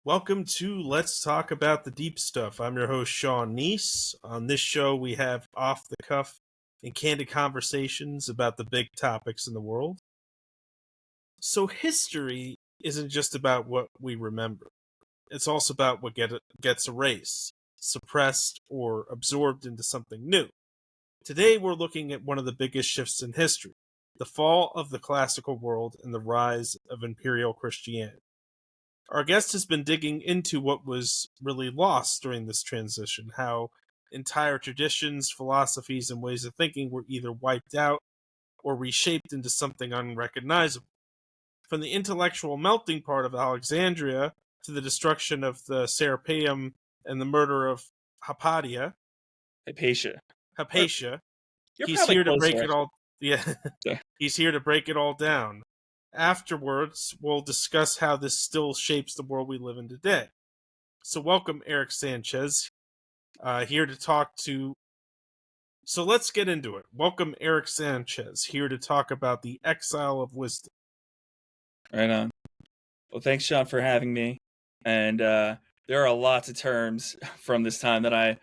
Welcome to Let's Talk About the Deep Stuff. I'm your host, Sean Kneese. On this show, we have off the cuff and candid conversations about the big topics in the world. So, history isn't just about what we remember, it's also about what gets erased, suppressed, or absorbed into something new. Today, we're looking at one of the biggest shifts in history, the fall of the classical world and the rise of imperial Christianity. Our guest has been digging into what was really lost during this transition, how entire traditions, philosophies, and ways of thinking were either wiped out or reshaped into something unrecognizable. From the intellectual melting pot of Alexandria to the destruction of the Serapeum and the murder of Hypatia, Hypatia. You're he's probably here to closer, break it all. Yeah, Yeah. he's here to break it all down. Afterwards, we'll discuss how this still shapes the world we live in today. So welcome, Eric Sanchez, here to talk to... So let's get into it. Welcome, Eric Sanchez, here to talk about the exile of wisdom. Right on. Well, thanks, Sean, for having me. And there are lots of terms from this time that I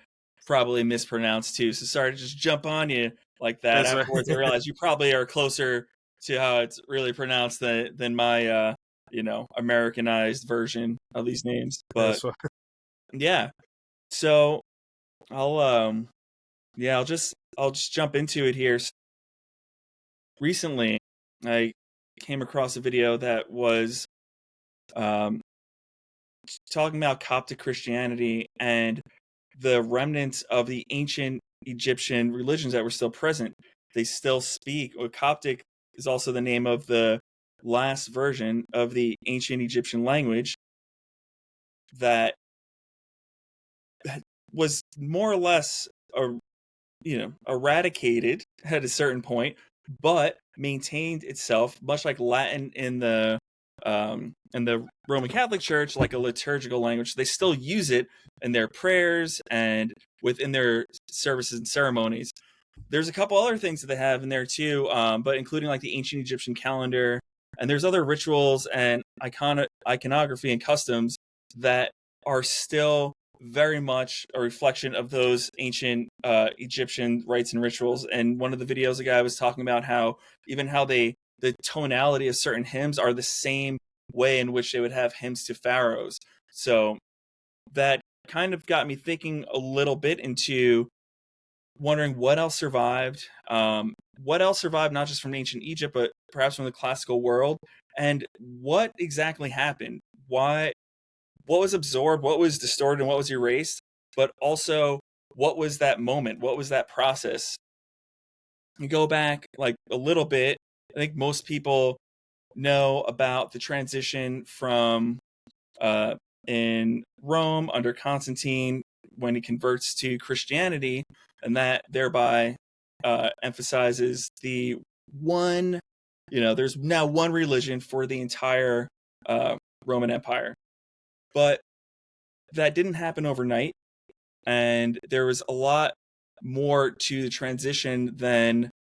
probably mispronounced too. So sorry to just jump on you like that. That's right. Afterwards, I realized you probably are closer to how it's really pronounced than my, Americanized version of these names. But yeah, so I'll just jump into it here. Recently, I came across a video that was talking about Coptic Christianity and the remnants of the ancient Egyptian religions that were still present. They still speak, or Coptic is also the name of the last version of the ancient Egyptian language that was more or less eradicated at a certain point, but maintained itself, much like Latin in the Roman Catholic Church, like a liturgical language. They still use it in their prayers and within their services and ceremonies. There's a couple other things that they have in there too, but including like the ancient Egyptian calendar, and there's other rituals and iconography and customs that are still very much a reflection of those ancient Egyptian rites and rituals. And one of the videos, a guy was talking about how the tonality of certain hymns are the same way in which they would have hymns to pharaohs. So that kind of got me thinking a little bit into wondering what else survived, not just from ancient Egypt, but perhaps from the classical world, and what exactly happened. What was absorbed, what was distorted, and what was erased, but also what was that moment? What was that process? You go back like a little bit. I think most people know about the transition from in Rome under Constantine when he converts to Christianity, and that thereby emphasizes the one, there's now one religion for the entire Roman Empire. But that didn't happen overnight, and there was a lot more to the transition than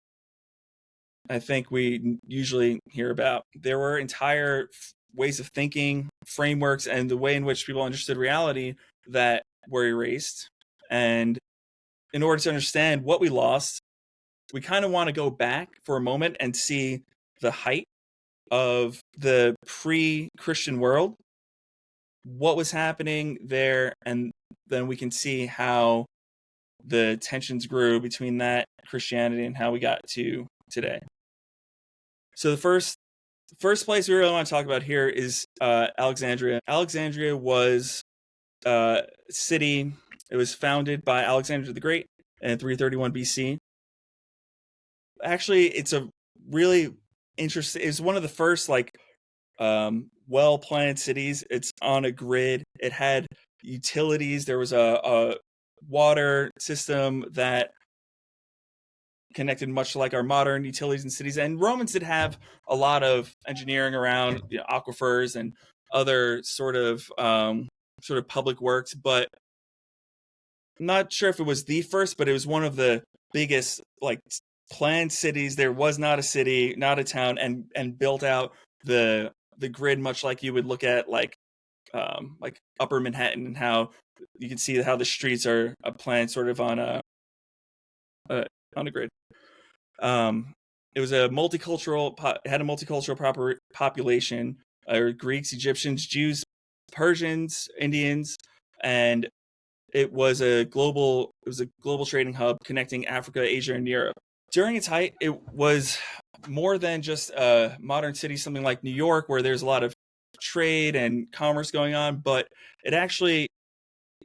I think we usually hear about. There were entire ways of thinking, frameworks, and the way in which people understood reality that were erased. And in order to understand what we lost, we kind of want to go back for a moment and see the height of the pre-Christian world, what was happening there, and then we can see how the tensions grew between that Christianity and how we got to today. So the first place we really want to talk about here is Alexandria. Alexandria was a city. It was founded by Alexander the Great in 331 BC. Actually, it's a really interesting. It's one of the first well-planned cities. It's on a grid. It had utilities. There was a water system that connected much like our modern utilities and cities. And Romans did have a lot of engineering around aquifers and other sort of public works, but I'm not sure if it was the first, but it was one of the biggest planned cities. There was not a city, not a town, and built out the grid much like you would look at like Upper Manhattan, and how you can see how the streets are planned sort of on a grid. It was a multicultural, it had a multicultural population, Greeks, Egyptians, Jews, Persians, Indians, and it was a global trading hub connecting Africa, Asia, and Europe. During its height, it was more than just a modern city, something like New York, where there's a lot of trade and commerce going on, but it actually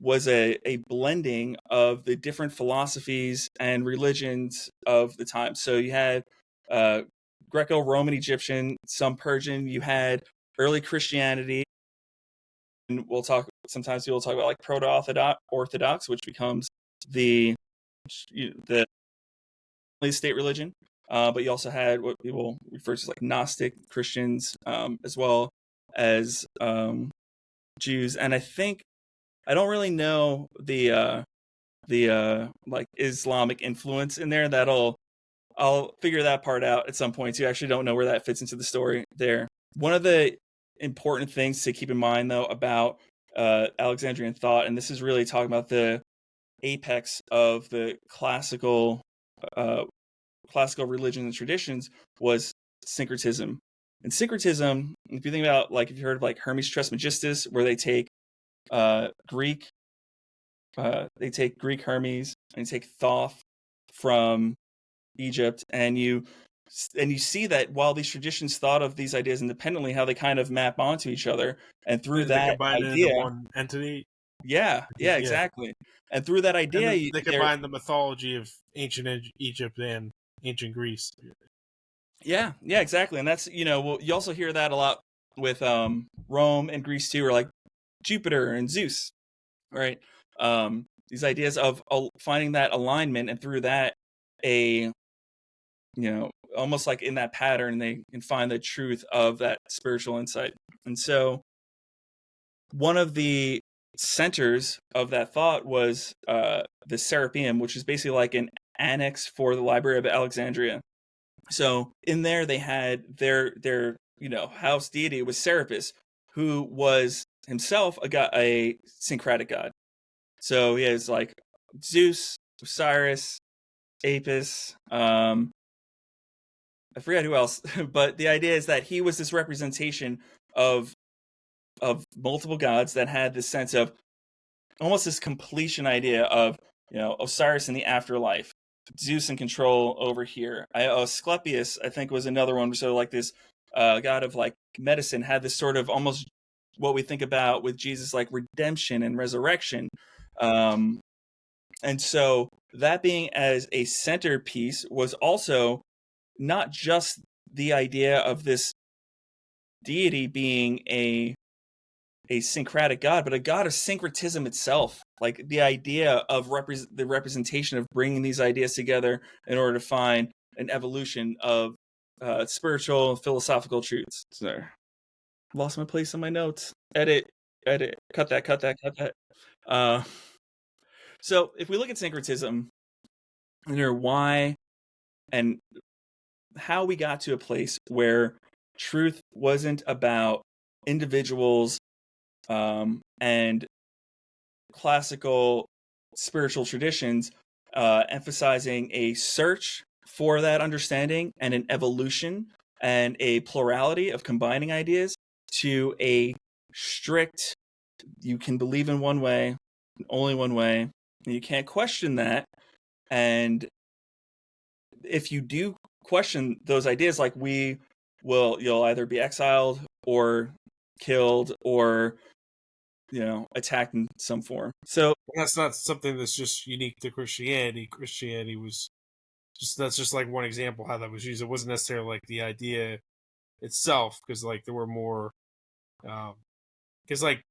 was a blending of the different philosophies and religions of the time. So you had Greco-Roman, Egyptian, some Persian. You had early Christianity, and sometimes people talk about like proto-Orthodox, which becomes the state religion. But you also had what people refer to as like Gnostic Christians, as well as Jews. And I don't really know the like Islamic influence in there. I'll figure that part out at some point too. I actually don't know where that fits into the story there. One of the important things to keep in mind though about Alexandrian thought, and this is really talking about the apex of the classical religions and traditions, was syncretism. And syncretism, if you think about, like, if you heard of like Hermes Trismegistus, where they take Greek Hermes and take Thoth from Egypt, and you see that while these traditions thought of these ideas independently, how they kind of map onto each other, and through they that combine idea, it into one entity. Yeah, exactly. And through that idea, they combine the mythology of ancient Egypt and ancient Greece. Yeah, exactly. And that's, well, you also hear that a lot with Rome and Greece too, or like Jupiter and Zeus, right? These ideas of finding that alignment, and through that, almost like in that pattern, they can find the truth of that spiritual insight. And so one of the centers of that thought was the Serapeum, which is basically like an annex for the Library of Alexandria. So in there they had their house deity was Serapis, who was himself a syncretic god. So he has like Zeus, Osiris, Apis, I forget who else, but the idea is that he was this representation of multiple gods that had this sense of almost this completion idea of, Osiris in the afterlife, Zeus in control over here. Asclepius, I think, was another one. So like this god of like medicine had this sort of almost what we think about with Jesus, like redemption and resurrection. And so that being as a centerpiece was also not just the idea of this deity being a syncretic god, but a god of syncretism itself, like the idea of the representation of bringing these ideas together in order to find an evolution of spiritual and philosophical truths. So, lost my place on my notes. Edit, cut that. So if we look at syncretism, why and how we got to a place where truth wasn't about individuals and classical spiritual traditions, emphasizing a search for that understanding and an evolution and a plurality of combining ideas, to a strict, you can believe in one way, only one way, and you can't question that. And if you do question those ideas, like you'll either be exiled or killed or attacked in some form. So that's not something that's just unique to Christianity. Christianity was that's just like one example how that was used. It wasn't necessarily like the idea itself, because like there were more because like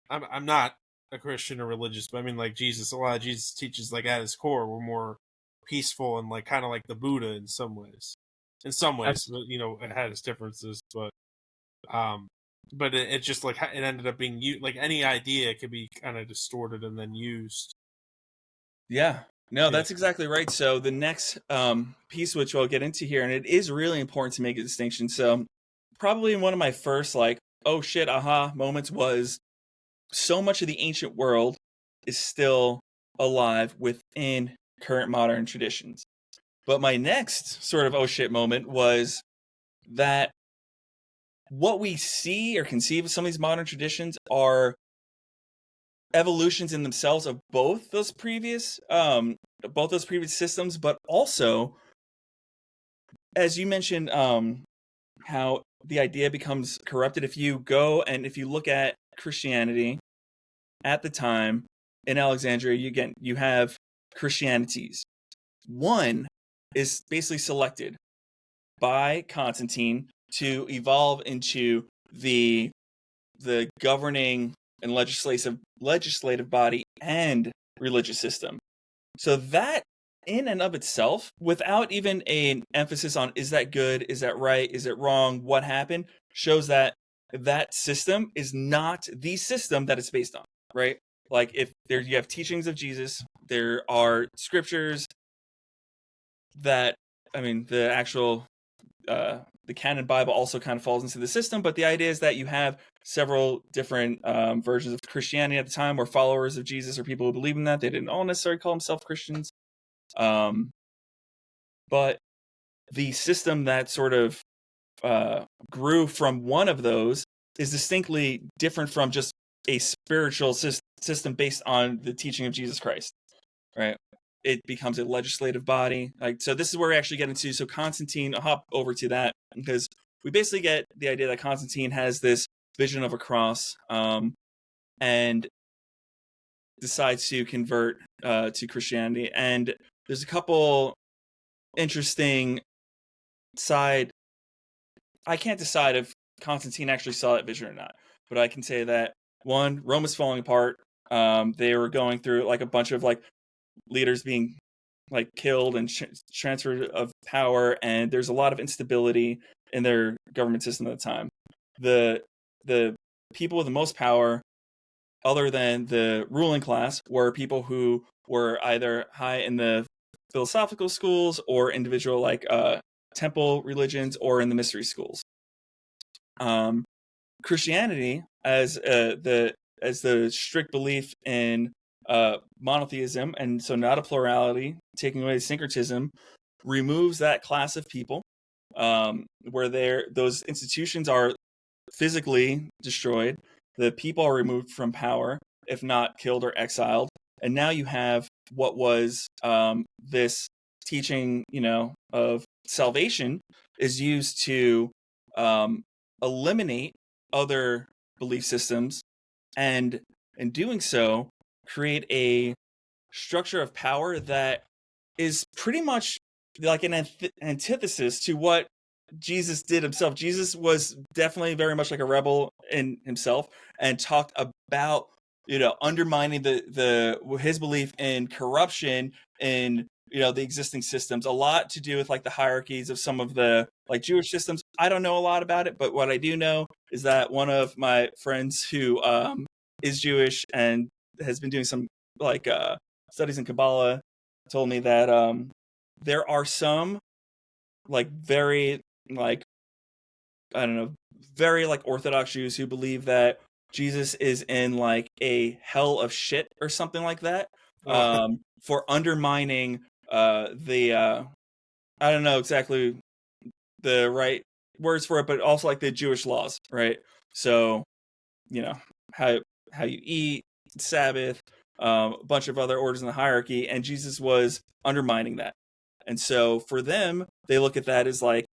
I'm not a Christian or religious, but I mean, like, a lot of Jesus teaches, like, at his core, were more peaceful and like kind of like the Buddha in some ways. It had its differences, but it just like it ended up being like any idea could be kind of distorted and then used. Yeah, no, that's exactly right. So the next piece, which I'll get into here, and it is really important to make a distinction. So probably one of my first like oh shit, aha moments was so much of the ancient world is still alive within current modern traditions. But my next sort of oh shit moment was that what we see or conceive of some of these modern traditions are evolutions in themselves of both those previous systems, but also, as you mentioned, how the idea becomes corrupted if you go and if you look at Christianity at the time in Alexandria, you have Christianities. One is basically selected by Constantine to evolve into the governing and legislative body and religious system. So that in and of itself, without even an emphasis on is that good, is that right, is it wrong, what happened, shows that that system is not the system that it's based on, right? Like if there you have teachings of Jesus, there are scriptures that, I mean, the actual the canon Bible also kind of falls into the system, but the idea is that you have several different versions of Christianity at the time, where followers of Jesus or people who believe in that, they didn't all necessarily call themselves Christians. But the system that sort of grew from one of those is distinctly different from just a spiritual system based on the teaching of Jesus Christ, right? It becomes a legislative body. Like, so this is where we actually get into, so Constantine, I'll hop over to that, because we basically get the idea that Constantine has this vision of a cross, and decides to convert to Christianity. And there's a couple interesting I can't decide if Constantine actually saw that vision or not, but I can say that, one, Rome was falling apart. They were going through like a bunch of like leaders being like killed and transferred of power, and there's a lot of instability in their government system at the time. The people with the most power, other than the ruling class, were people who were either high in the philosophical schools or individual like temple religions, or in the mystery schools. Christianity, as the strict belief in monotheism, and so not a plurality, taking away syncretism, removes that class of people, where those institutions are physically destroyed. The people are removed from power, if not killed or exiled, and now you have what was this teaching, of salvation, is used to eliminate other belief systems, and in doing so, create a structure of power that is pretty much like an antithesis to what Jesus did himself. Jesus was definitely very much like a rebel in himself, and talked about undermining his belief in corruption in the existing systems. A lot to do with like the hierarchies of some of the like Jewish systems. I don't know a lot about it, but what I do know is that one of my friends who is Jewish and has been doing some like studies in Kabbalah told me that there are some like very like I don't know, very like Orthodox Jews who believe that Jesus is in like a hell of shit or something like that, for undermining the I don't know exactly the right words for it, but also like the Jewish laws, right? So how you eat, Sabbath, a bunch of other orders in the hierarchy, and Jesus was undermining that. And so for them, they look at that as like,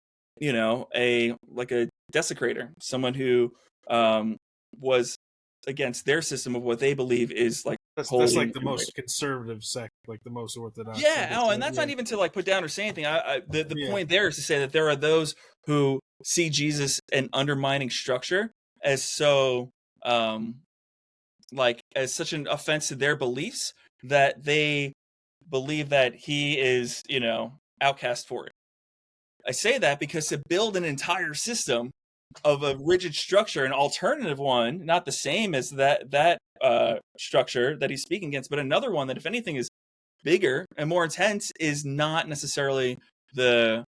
a desecrator, someone who was against their system of what they believe is like That's holy. like the most conservative sect, like the most orthodox. Yeah, and that's not even to like put down or say anything. The point there is to say that there are those who see Jesus an undermining structure as so like as such an offense to their beliefs that they believe that he is outcast for it. I say that because to build an entire system of a rigid structure, an alternative one, not the same as that structure that he's speaking against, but another one that, if anything, is bigger and more intense, is not necessarily the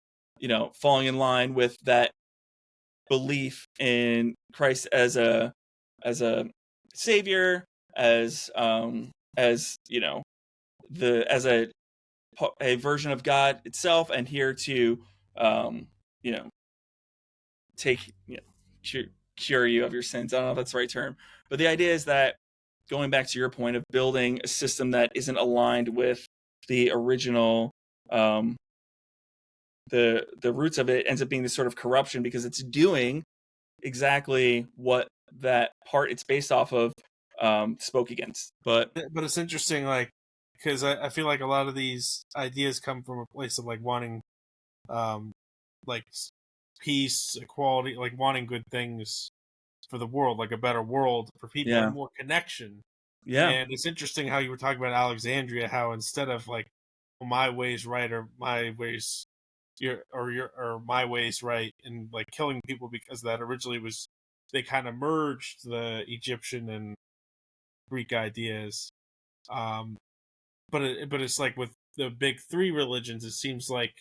falling in line with that belief in Christ as a savior, as you know, as a version of God itself, and here to you know, take, you know, cure you of your sins. I don't know if that's the right term, but the idea is that, going back to your point of building a system that isn't aligned with the original, the roots of it, ends up being this sort of corruption because it's doing exactly what that part it's based off of spoke against. But it's interesting, like, because I feel like a lot of these ideas come from a place of like wanting, like peace, equality, like wanting good things for the world, like a better world for people yeah, and more connection. yeah, And it's interesting how you were talking about Alexandria, how instead of like, well, my way's right or my way's or my way's right, and like killing people because that originally was, they kind of merged the Egyptian and Greek ideas. Um, but it's like with the big three religions, it seems like,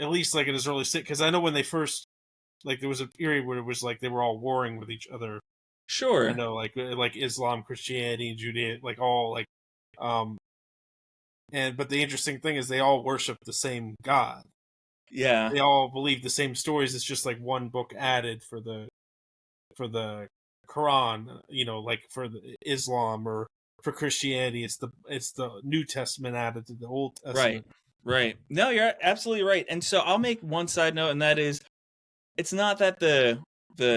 at least like in his early state, because I know when they first, like, there was a period where it was like they were all warring with each other. I sure, know, like Islam, Christianity, Judaism, like all like, um, and but the interesting thing is they all worship the same God. yeah, They all believe the same stories. It's just like one book added for the Quran. You know, like for the Islam or for Christianity, it's the New Testament added to the Old right, Testament. right. No, you're absolutely right. And so I'll make one side note, and that is, it's not that the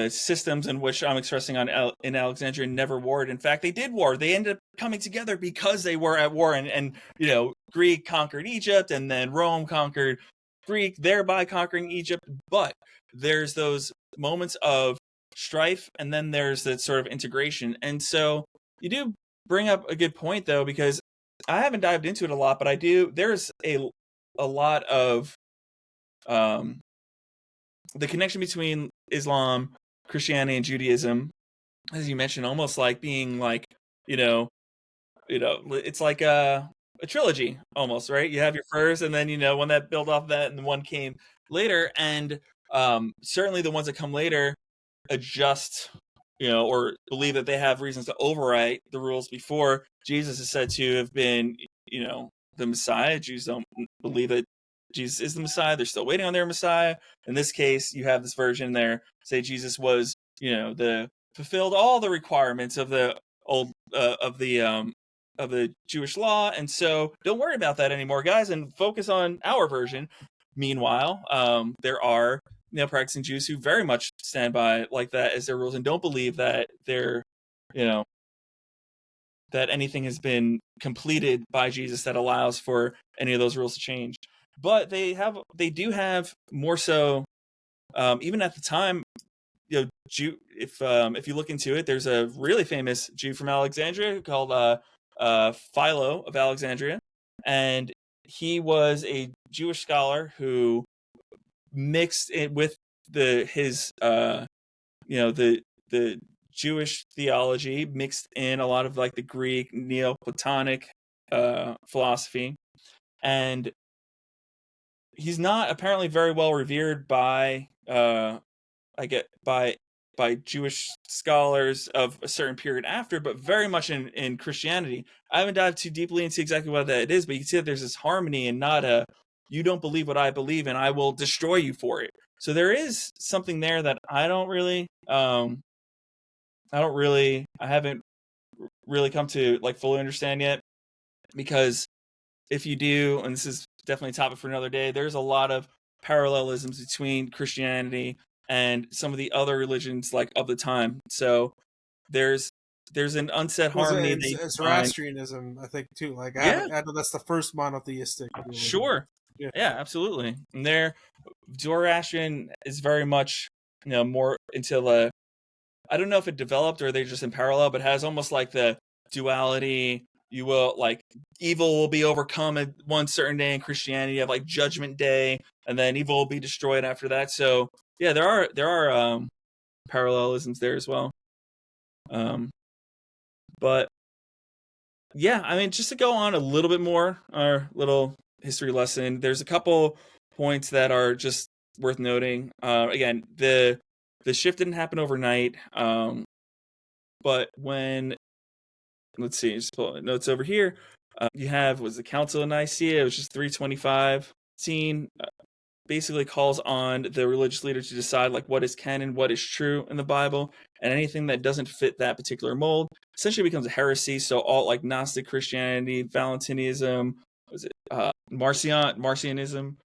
systems in which I'm expressing in Alexandria never warred. In fact, they did war. They ended up coming together because they were at war, and you know, Greek conquered Egypt, and then Rome conquered Greek, thereby conquering Egypt. But there's those moments of strife, and then there's that sort of integration. And so you do bring up a good point, though, because I haven't dived into it a lot, but I do. There's a lot of um, the connection between Islam, Christianity, and Judaism, as you mentioned, almost like being like, you know, it's like a trilogy almost, right? You have your first, and then, you know, one that built off that, and one came later, and certainly the ones that come later adjust, you know, or believe that they have reasons to overwrite the rules before. Jesus is said to have been, you know, the Messiah. Jews don't believe that Jesus is the Messiah. They're still waiting on their Messiah. In this case, you have this version there say Jesus was, you know, the fulfilled all the requirements of the old of the Jewish law, and so don't worry about that anymore, guys, and focus on our version. Meanwhile, there are, you know, practicing Jews who very much stand by like that as their rules and don't believe that they're, you know, that anything has been completed by Jesus that allows for any of those rules to change. But they do have more so, even at the time, you know, if you look into it, there's a really famous Jew from Alexandria called Philo of Alexandria, and he was a Jewish scholar who mixed it with his you know, the Jewish theology, mixed in a lot of like the Greek Neoplatonic philosophy, and he's not apparently very well revered by I get by Jewish scholars of a certain period after, but very much in Christianity. I haven't dived too deeply into exactly what that is, but you can see that there's this harmony and not a, you don't believe what I believe and I will destroy you for it. So there is something there that I haven't really come to like fully understand yet, because if you do, and this is definitely a topic for another day, there's a lot of parallelisms between Christianity and some of the other religions like of the time. So there's an unsaid Well, harmony that you it's can find. Zoroastrianism, I think, too. Like, Yeah, I know that's the first monotheistic religion. sure. Yeah. Yeah, absolutely. And there, Zoroastrian is very much, you know, more into the, I don't know if it developed or they're just in parallel, but has almost like the duality. You will like, evil will be overcome at one certain day in Christianity. You have like Judgment Day, and then evil will be destroyed after that. So yeah, there are parallelisms there as well. Um, but yeah, I mean, just to go on a little bit more, our little history lesson. There's a couple points that are just worth noting. Again, the shift didn't happen overnight. But when, let's see, just pull notes over here. You have, was the Council of Nicaea, it was just 325. Basically calls on the religious leader to decide like what is canon, what is true in the Bible, and anything that doesn't fit that particular mold essentially becomes a heresy. So all like Gnostic Christianity, Valentinianism, was it Marcionism,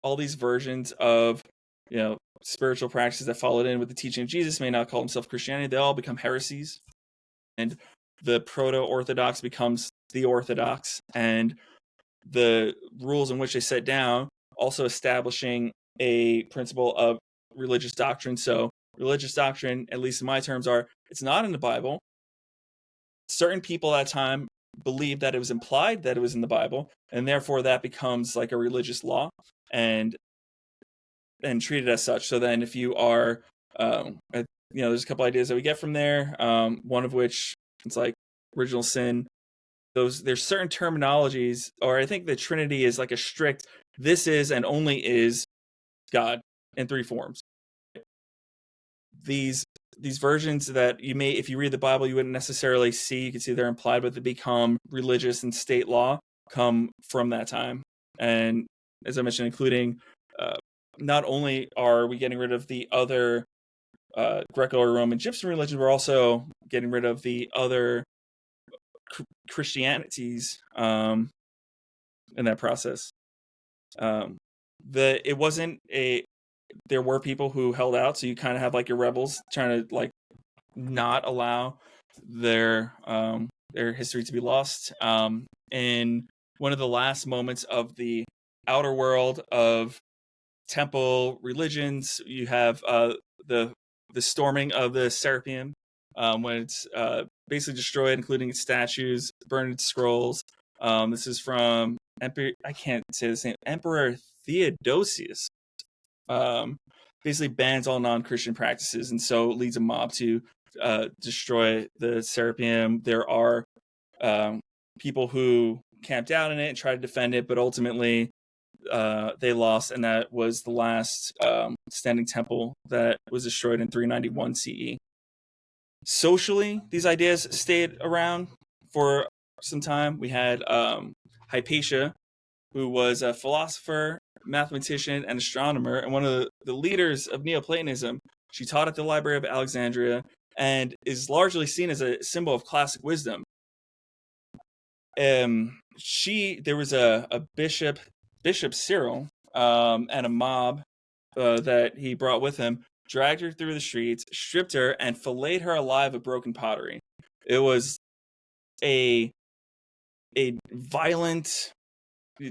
all these versions of, you know, spiritual practices that followed in with the teaching of Jesus may not call themselves Christianity. They all become heresies, and the proto-orthodox becomes the orthodox, and the rules in which they set down also establishing a principle of religious doctrine. So religious doctrine, at least in my terms, are it's not in the Bible. Certain people at that time believed that it was implied that it was in the Bible, and therefore that becomes like a religious law and treated as such. So then if you are, there's a couple ideas that we get from there, one of which it's like original sin. There's certain terminologies, or I think the Trinity is like a strict, this is and only is God in three forms. These versions that you may, if you read the Bible, you wouldn't necessarily see, you can see they're implied, but they become religious and state law come from that time. And as I mentioned, including not only are we getting rid of the other Greco or Roman Egyptian religions, we're also getting rid of the other Christianities in that process. It wasn't there were people who held out, so you kind of have like your rebels trying to like not allow their history to be lost. In one of the last moments of the outer world of temple religions, you have the storming of the Serapeum, when it's basically destroyed, including its statues, burned its scrolls. This is from I can't say this name, Emperor Theodosius. Basically bans all non-Christian practices, and so leads a mob to destroy the Serapeum. There are people who camped out in it and tried to defend it, but ultimately they lost, and that was the last standing temple that was destroyed in 391 CE. Socially, these ideas stayed around for some time. We had Hypatia, who was a philosopher, mathematician, and astronomer, and one of the leaders of Neoplatonism. She taught at the Library of Alexandria and is largely seen as a symbol of classic wisdom. There was a Bishop Cyril, and a mob that he brought with him, dragged her through the streets, stripped her, and filleted her alive with broken pottery. It was a violent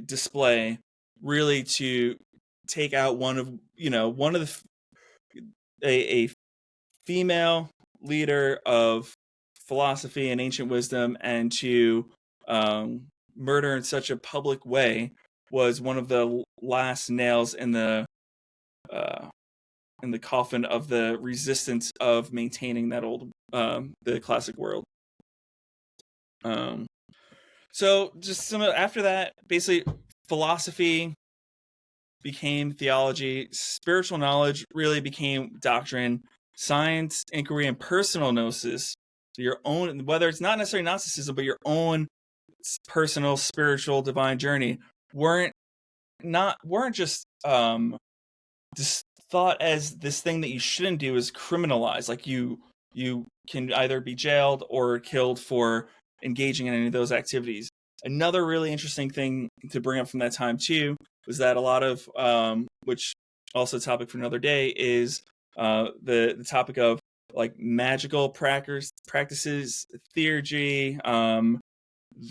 display, really, to take out a female leader of philosophy and ancient wisdom, and to murder in such a public way was one of the last nails in the coffin of the resistance of maintaining that old the classic world. So just after that, basically philosophy became theology, spiritual knowledge really became doctrine, science, inquiry, and personal gnosis, your own, whether it's not necessarily Gnosticism, but your own personal spiritual divine journey, weren't just thought as this thing that you shouldn't do, is criminalized. Like you can either be jailed or killed for engaging in any of those activities. Another really interesting thing to bring up from that time too was that a lot of which also a topic for another day is the topic of like magical practices, theurgy,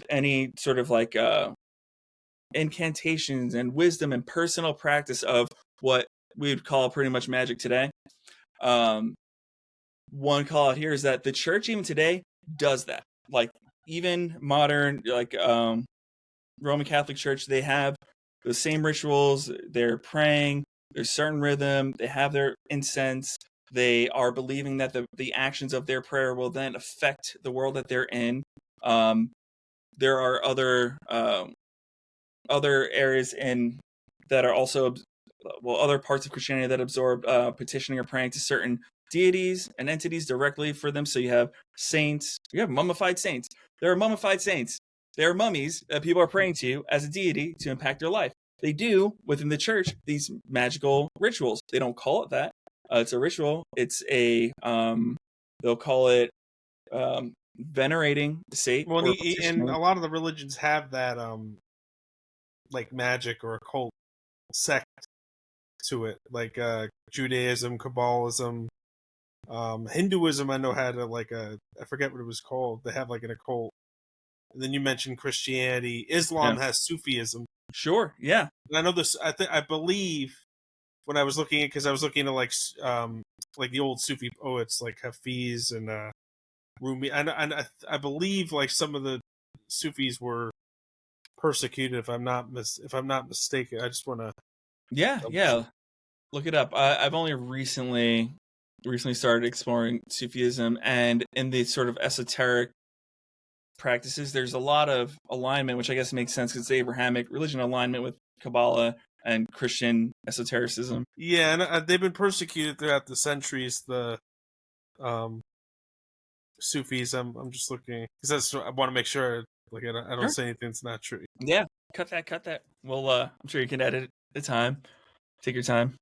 any sort of like incantations and wisdom and personal practice of what we would call pretty much magic today. One call out here is that the church even today does that. Like even modern, like Roman Catholic Church, they have the same rituals. They're praying. There's certain rhythm. They have their incense. They are believing that the actions of their prayer will then affect the world that they're in. There are other areas that are also other parts of Christianity that absorbed petitioning or praying to certain deities and entities directly for them. So you have saints, you have mummified saints. There are mummified saints. There are mummies that people are praying to as a deity to impact their life. They do within the church these magical rituals. They don't call it that. It's a ritual. It's a they'll call it venerating the saint Well, or and petitioning. a lot of the religions have that like magic or occult sect to it, like Judaism, Kabbalism, Hinduism. I know had I forget what it was called. They have like an occult. And then you mentioned Christianity. Islam Yeah. has Sufism. Sure. Yeah. And I know this. I believe when I was looking at, because I was looking at like the old Sufi poets like Hafiz and Rumi. I believe like some of the Sufis were persecuted. If I'm not mistaken. I just want to. Yeah. Yeah. Look it up. I've only recently started exploring Sufism, and in the sort of esoteric practices, there's a lot of alignment, which I guess makes sense because it's Abrahamic religion alignment with Kabbalah and Christian esotericism. Yeah, and they've been persecuted throughout the centuries. The um, Sufis. I'm just looking because I want to make sure like I don't Sure. say anything that's not true. Yeah, cut that. Well, I'm sure you can edit the time. Take your time.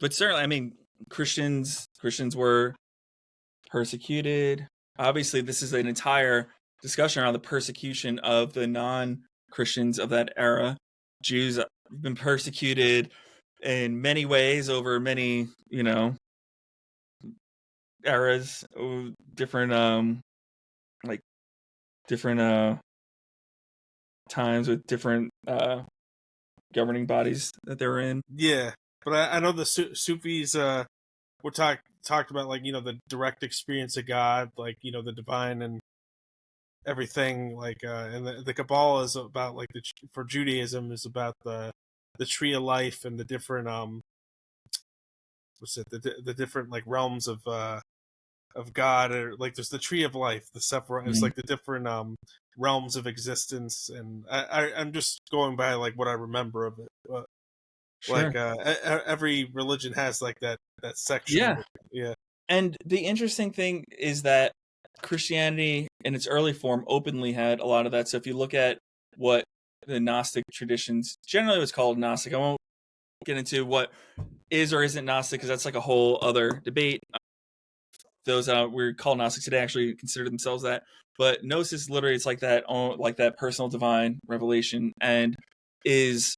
But certainly, I mean, Christians were persecuted. Obviously, this is an entire discussion around the persecution of the non-Christians of that era. Jews have been persecuted in many ways over many, eras, different different times with different governing bodies that they were in. Yeah, but I know the Sufis were talked about like the direct experience of God, like the divine and everything, like and the Kabbalah is about like for Judaism is about the tree of life and the different what's it the different like realms of God, or like there's the tree of life, the separate. It's like the different realms of existence, and I'm just going by like what I remember of it. But Sure. like every religion has like that section. Yeah. Yeah. And the interesting thing is that Christianity in its early form openly had a lot of that. So if you look at what the Gnostic traditions generally was called Gnostic, I won't get into what is or isn't Gnostic because that's like a whole other debate. Those we're called Gnostics today actually consider themselves that. But Gnosis literally it's like that personal divine revelation, and is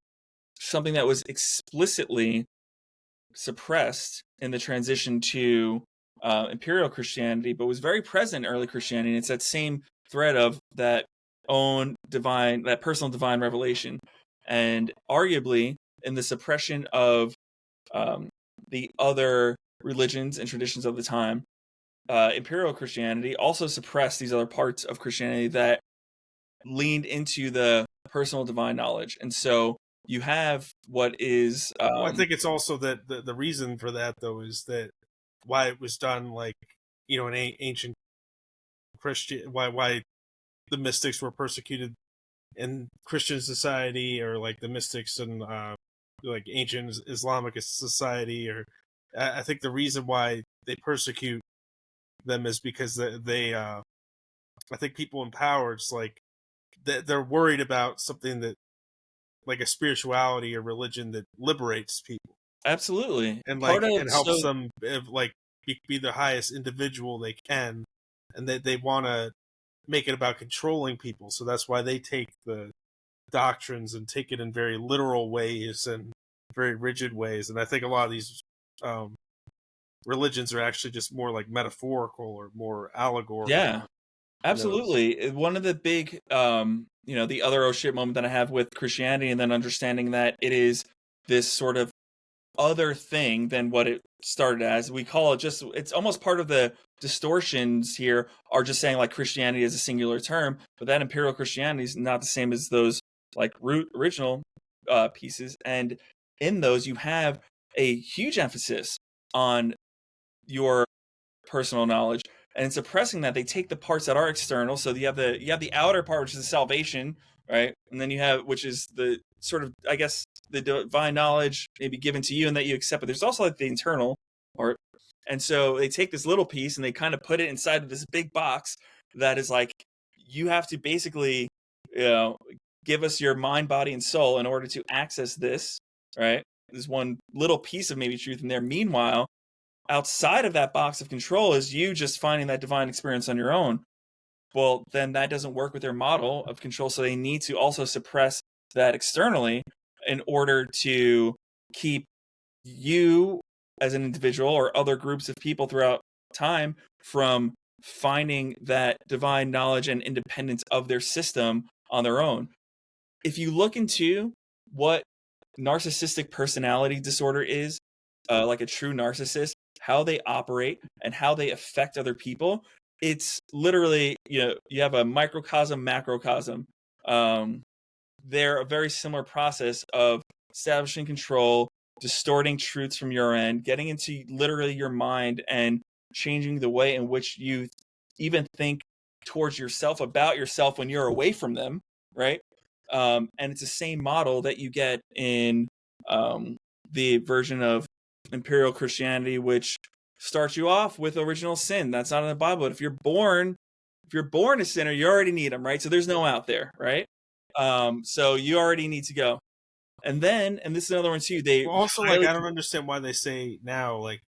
something that was explicitly suppressed in the transition to imperial Christianity, but was very present in early Christianity. And it's that same thread of that personal divine revelation, and arguably in the suppression of the other religions and traditions of the time. Imperial Christianity also suppressed these other parts of Christianity that leaned into the personal divine knowledge, and so you have what is. Well, I think it's also that the reason for that though is that why it was done, like in ancient Christian, why the mystics were persecuted in Christian society, or like the mystics in like ancient Islamic society, or I think the reason why they persecute them is because they I think people in power, it's like they're worried about something that like a spirituality or religion that liberates people. Absolutely. And like it helps them like be the highest individual they can, and they want to make it about controlling people. So that's why they take the doctrines and take it in very literal ways and very rigid ways. And I think a lot of these religions are actually just more like metaphorical or more allegorical. Yeah, absolutely. One of the big, the other oh shit moment that I have with Christianity, and then understanding that it is this sort of other thing than what it started as. We call it it's almost part of the distortions here are just saying like Christianity is a singular term, but that imperial Christianity is not the same as those like original pieces. And in those, you have a huge emphasis on your personal knowledge, and suppressing that. They take the parts that are external. So you have the outer part, which is the salvation, right? And then you have, which is the sort of, I guess, the divine knowledge maybe given to you and that you accept, but there's also like the internal part. And so they take this little piece and they kind of put it inside of this big box that is like, you have to basically, you know, give us your mind, body, and soul in order to access this, right? There's one little piece of maybe truth in there. Meanwhile, outside of that box of control is you just finding that divine experience on your own. Well, then that doesn't work with their model of control. So they need to also suppress that externally in order to keep you as an individual or other groups of people throughout time from finding that divine knowledge and independence of their system on their own. If you look into what narcissistic personality disorder is, like a true narcissist, how they operate and how they affect other people, it's literally, you have a microcosm, macrocosm. They're a very similar process of establishing control, distorting truths from your end, getting into literally your mind and changing the way in which you even think towards yourself, about yourself when you're away from them, right? And it's the same model that you get in the version of imperial Christianity, which starts you off with original sin. That's not in the Bible. But if you're born a sinner, you already need them, right? So there's no out there, right? So you already need to go. And this is another one too. They also, like, I don't understand why they say now, like,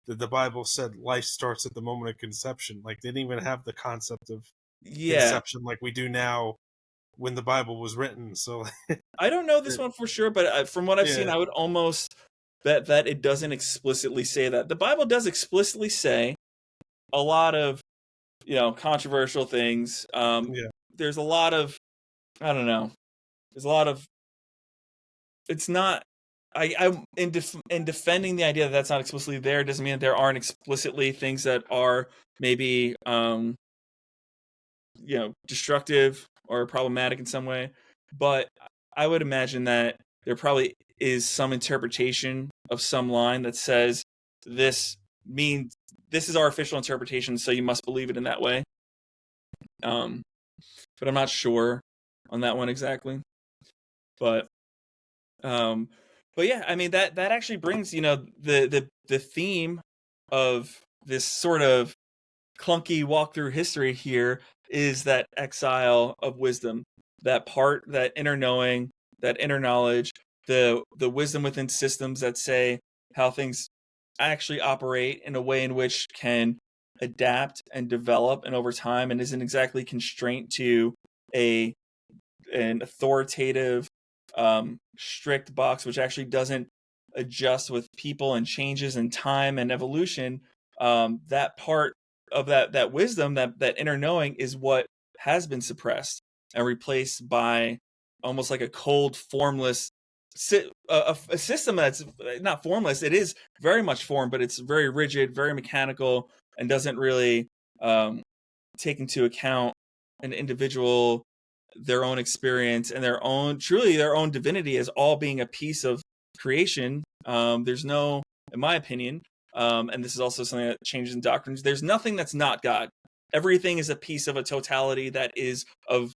that the Bible said life starts at the moment of conception. Like, they didn't even have the concept of conception like we do now when the Bible was written. So I don't know this one for sure, but from what I've seen, I would almost bet that it doesn't explicitly say that. The Bible does explicitly say a lot of, controversial things. There's a lot of, I don't know. There's a lot of. It's not. I'm in defending the idea that that's not explicitly there doesn't mean that there aren't explicitly things that are maybe destructive or problematic in some way, but I would imagine that there probably is some interpretation of some line that says this is our official interpretation, so you must believe it in that way. But I'm not sure on that one exactly. But yeah, I mean that actually brings the theme of this sort of clunky walk through history here is that exile of wisdom, that part, that inner knowing, that inner knowledge, the wisdom within systems that say how things actually operate in a way in which can adapt and develop and over time and isn't exactly constrained to an authoritative strict box, which actually doesn't adjust with people and changes in time and evolution. That part of that wisdom, that inner knowing, is what has been suppressed and replaced by almost like a cold, formless a system that's not formless. It is very much formed, but it's very rigid, very mechanical, and doesn't really take into account an individual, their own experience, and their own divinity as all being a piece of creation. There's no, in my opinion, and this is also something that changes in doctrines, there's nothing that's not God. Everything is a piece of a totality that is of,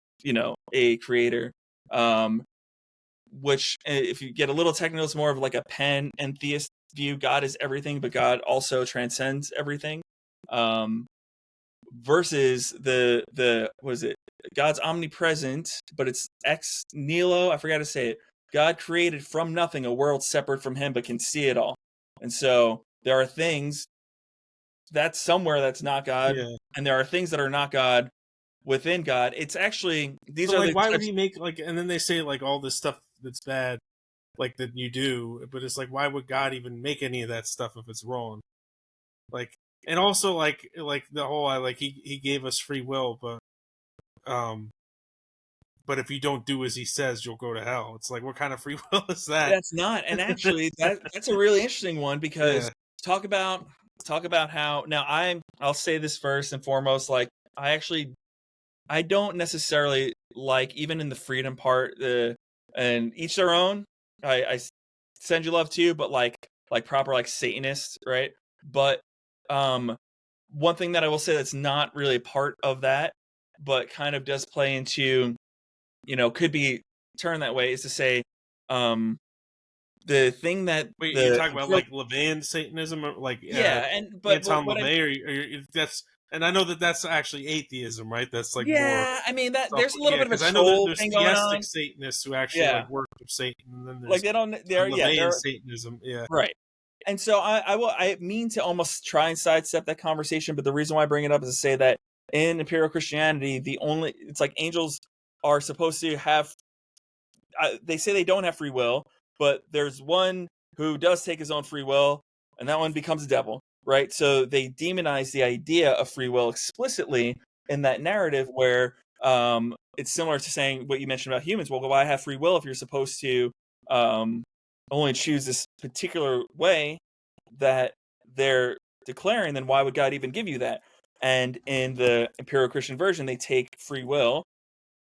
a creator. Which, if you get a little technical, it's more of like a pantheist view. God is everything, but God also transcends everything. Versus the what is it? God's omnipresent, but it's ex nihilo. I forgot to say it. God created from nothing a world separate from him, but can see it all. And so there are things that's somewhere that's not God, and there are things that are not God within God. It's actually, these are like, why would he make, like, and then they say, like, all this stuff that's bad, like, that you do, but it's like, why would God even make any of that stuff if it's wrong? Like, and also, like the whole, like, he gave us free will, but if you don't do as he says, you'll go to hell. It's like, what kind of free will is that? That's not. And actually, that's a really interesting one, because talk about how, now I'll say this first and foremost, like, I don't necessarily like, even in the freedom part, and each their own. I send you love too, but like proper, like, Satanist, right? But one thing that I will say that's not really a part of that, but kind of does play into, could be turned that way, is to say the thing that Wait, you're the talking about like Levian Satanism, or like yeah, and but Anton what I LaVey, that's, and I know that that's actually atheism, right? That's like more yeah, I mean that stuff. there's a little Yeah, bit of a because I know that troll there's thing going theistic on. Satanists who actually Yeah, like worship Satan, and then like there's they don't. They're yeah, Levian they're Satanism. Yeah, right. And so I mean to almost try and sidestep that conversation, but the reason why I bring it up is to say that in Imperial Christianity, it's like angels are supposed to have. They say they don't have free will, but there's one who does take his own free will, and that one becomes a devil, right? So they demonize the idea of free will explicitly in that narrative, where it's similar to saying what you mentioned about humans. Well, why have free will if you're supposed to um, only choose this particular way that they're declaring? Then why would God even give you that? And in the Imperial Christian version, they take free will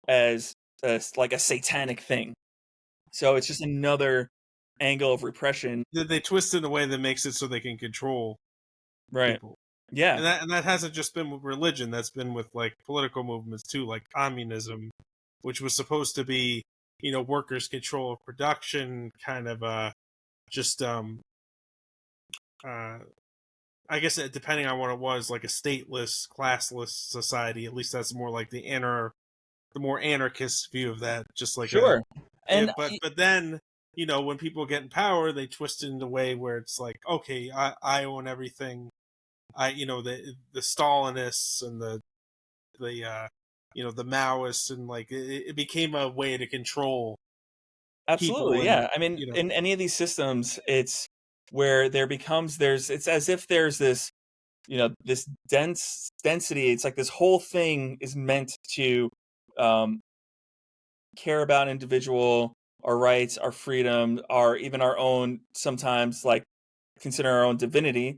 as like a satanic thing. So it's just another angle of repression. they twist it in a way that makes it so they can control Right. people. Yeah. And that hasn't just been with religion. That's been with like political movements too, like communism, which was supposed to be, workers' control of production, kind of just uh I guess depending on what it was, like a stateless, classless society. At least that's more like the more anarchist view of that. Just like Sure. yeah. And But then when people get in power, they twist it in a way where it's like, okay, I own everything. The Stalinists and the the Maoists, and like it became a way to control people, absolutely, and yeah. I mean, in any of these systems, it's where it's as if there's this, this density. It's like this whole thing is meant to um, care about our rights, our freedom, even our own, sometimes like consider our own divinity.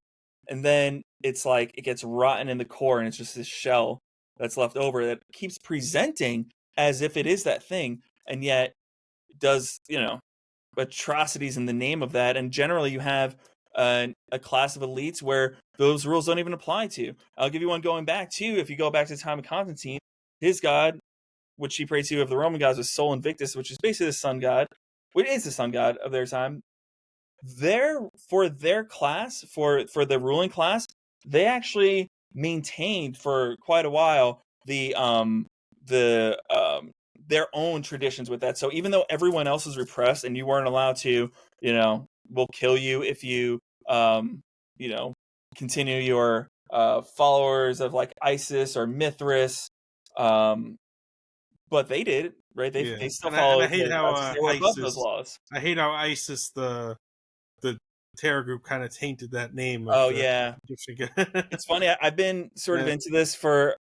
And then it's like it gets rotten in the core, and it's just this shell that's left over that keeps presenting as if it is that thing, and yet does, atrocities in the name of that. And generally you have a class of elites where those rules don't even apply to. I'll give you one going back to, if you go back to the time of Constantine, his god, which he prayed to of the Roman gods, was Sol Invictus, which is basically the sun god, which is the sun god of their time. For their class, for the ruling class, they actually maintained for quite a while the their own traditions with that. So even though everyone else was repressed and you weren't allowed to, we'll kill you if you you know continue your followers of like Isis or Mithras, but they did, right? yeah. They still And I followed hate their how gods because they were above those ISIS. laws. I hate how ISIS, the terror group, kind of tainted that name of Oh the yeah, Egyptian. it's funny. I've been sort of Yeah. into this for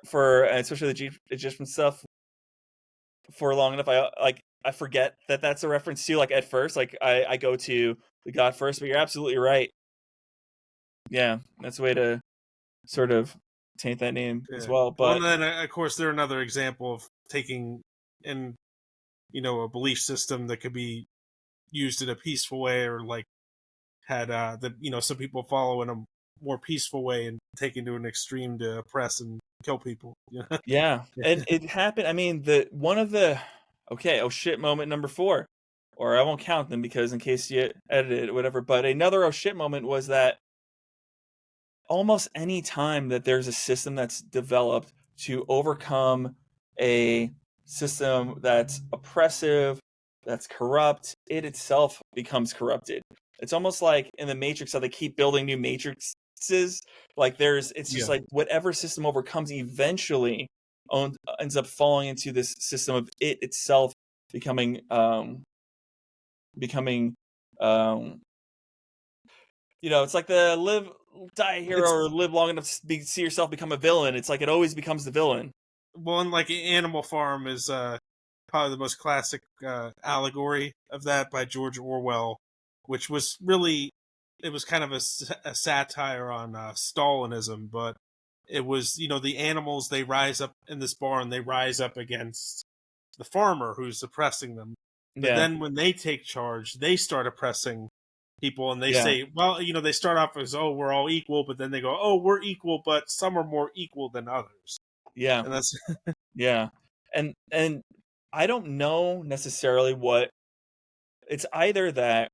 especially the Egyptian stuff for long enough. I forget that that's a reference to, like, at first, like I go to the god first, but you're absolutely right. Yeah, that's a way to sort of taint that name as Yeah. well. Well, But and then of course they're another example of taking in a belief system that could be used in a peaceful way, or like had some people follow in a more peaceful way, and taken to an extreme to oppress and kill people. yeah, and it happened. I mean, the one of the okay, oh shit moment number 4, or I won't count them because in case you edit it or whatever. But another oh shit moment was that almost any time that there's a system that's developed to overcome a system that's oppressive, that's corrupt, it itself becomes corrupted. It's almost like in the Matrix how they keep building new matrices. Like it's just Yeah. like whatever system overcomes eventually ends up falling into this system of it itself becoming becoming um, it's like the live, die a hero, It's or live long enough to see yourself become a villain. It's like it always becomes the villain. one like Animal Farm is probably the most classic allegory of that, by George Orwell, which was really, it was kind of a satire on Stalinism, but it was, the animals, they rise up in this barn, they rise up against the farmer who's oppressing them. But Yeah, then when they take charge, they start oppressing people, and they yeah, say, well, they start off as, oh, we're all equal, but then they go, oh, we're equal, but some are more equal than others. yeah, And that's yeah. And I don't know necessarily what it's either that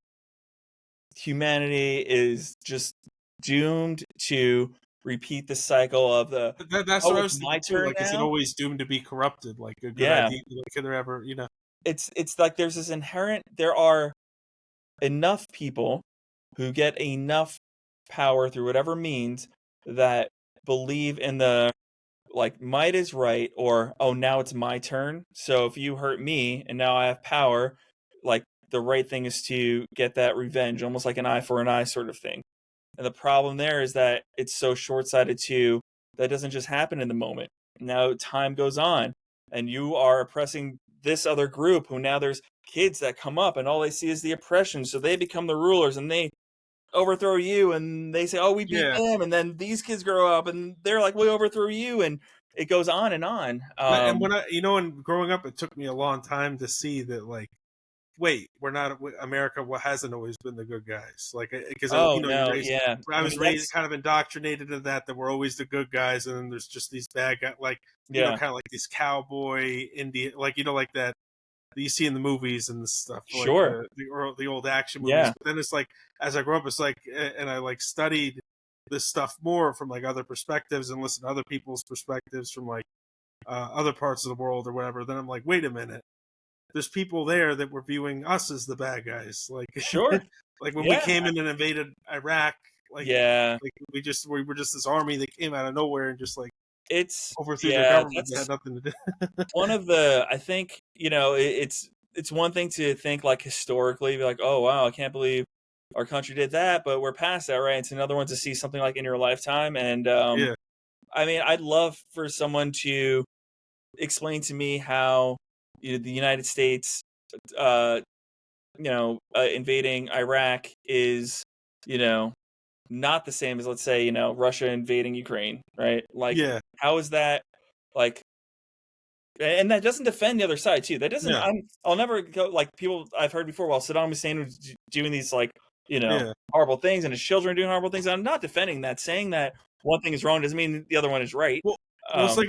humanity is just doomed to repeat the cycle of the, That's what oh, I it's was my thinking too. turn Like, is it now. always doomed to be corrupted? Like a good Yeah, idea? Like, can there ever, it's like there's this inherent, there are enough people who get enough power through whatever means that believe in the, like, might is right, or oh, now it's my turn, so if you hurt me and now I have power, like, the right thing is to get that revenge, almost like an eye for an eye sort of thing. And the problem there is that it's so short-sighted too, that doesn't just happen in the moment. Now time goes on and you are oppressing this other group, who now there's kids that come up and all they see is the oppression, so they become the rulers and they overthrow you, and they say, oh, we beat yeah. them, and then these kids grow up and they're like, we overthrew you, and it goes on and on. And when and growing up, it took me a long time to see that, like, wait, we're not America. What hasn't always been the good guys, like, because Oh you're no, raised. yeah, I I was mean, raised that's, kind of indoctrinated in that we're always the good guys, and then there's just these bad guys, like, yeah, kind of like these cowboy Indian, like, like that you see in the movies and stuff, like sure, the old action movies. yeah, But then it's like, as I grew up, it's like, and I like studied this stuff more from like other perspectives and listened to other people's perspectives from like other parts of the world or whatever. Then I'm like, wait a minute, there's people there that were viewing us as the bad guys, like sure, like when we yeah, came in and invaded Iraq, like yeah, we were just this army that came out of nowhere and just like it's, overthrew their yeah, government that had that's nothing to do. one of the, I think, it's one thing to think, like, historically, be like, oh wow, I can't believe our country did that, but we're past that, right? It's another one to see something like in your lifetime. And Yeah, I mean, I'd love for someone to explain to me how, the United States, uh, invading Iraq is, you know, not the same as, let's say, Russia invading Ukraine, right? Like, yeah, how is that, like, and that doesn't defend the other side too. That doesn't. yeah, I'll never go, like, people I've heard before. While Saddam Hussein was doing these, like, yeah. horrible things, and his children doing horrible things, I'm not defending that. Saying that one thing is wrong doesn't mean the other one is right. Well, it's Um,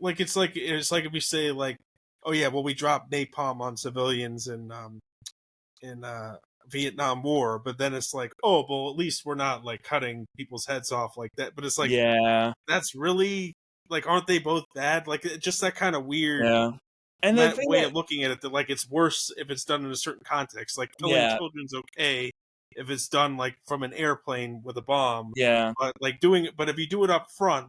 like it's like if we say like, oh yeah, well we dropped napalm on civilians in Vietnam War, but then it's like, oh well, at least we're not like cutting people's heads off like that. But it's like, yeah, that's really, like, aren't they both bad? Like, just that kind of weird yeah. And the thing way that, of looking at it, that like it's worse if it's done in a certain context. Like killing yeah, children's okay if it's done like from an airplane with a bomb, yeah, but like doing it, but if you do it up front,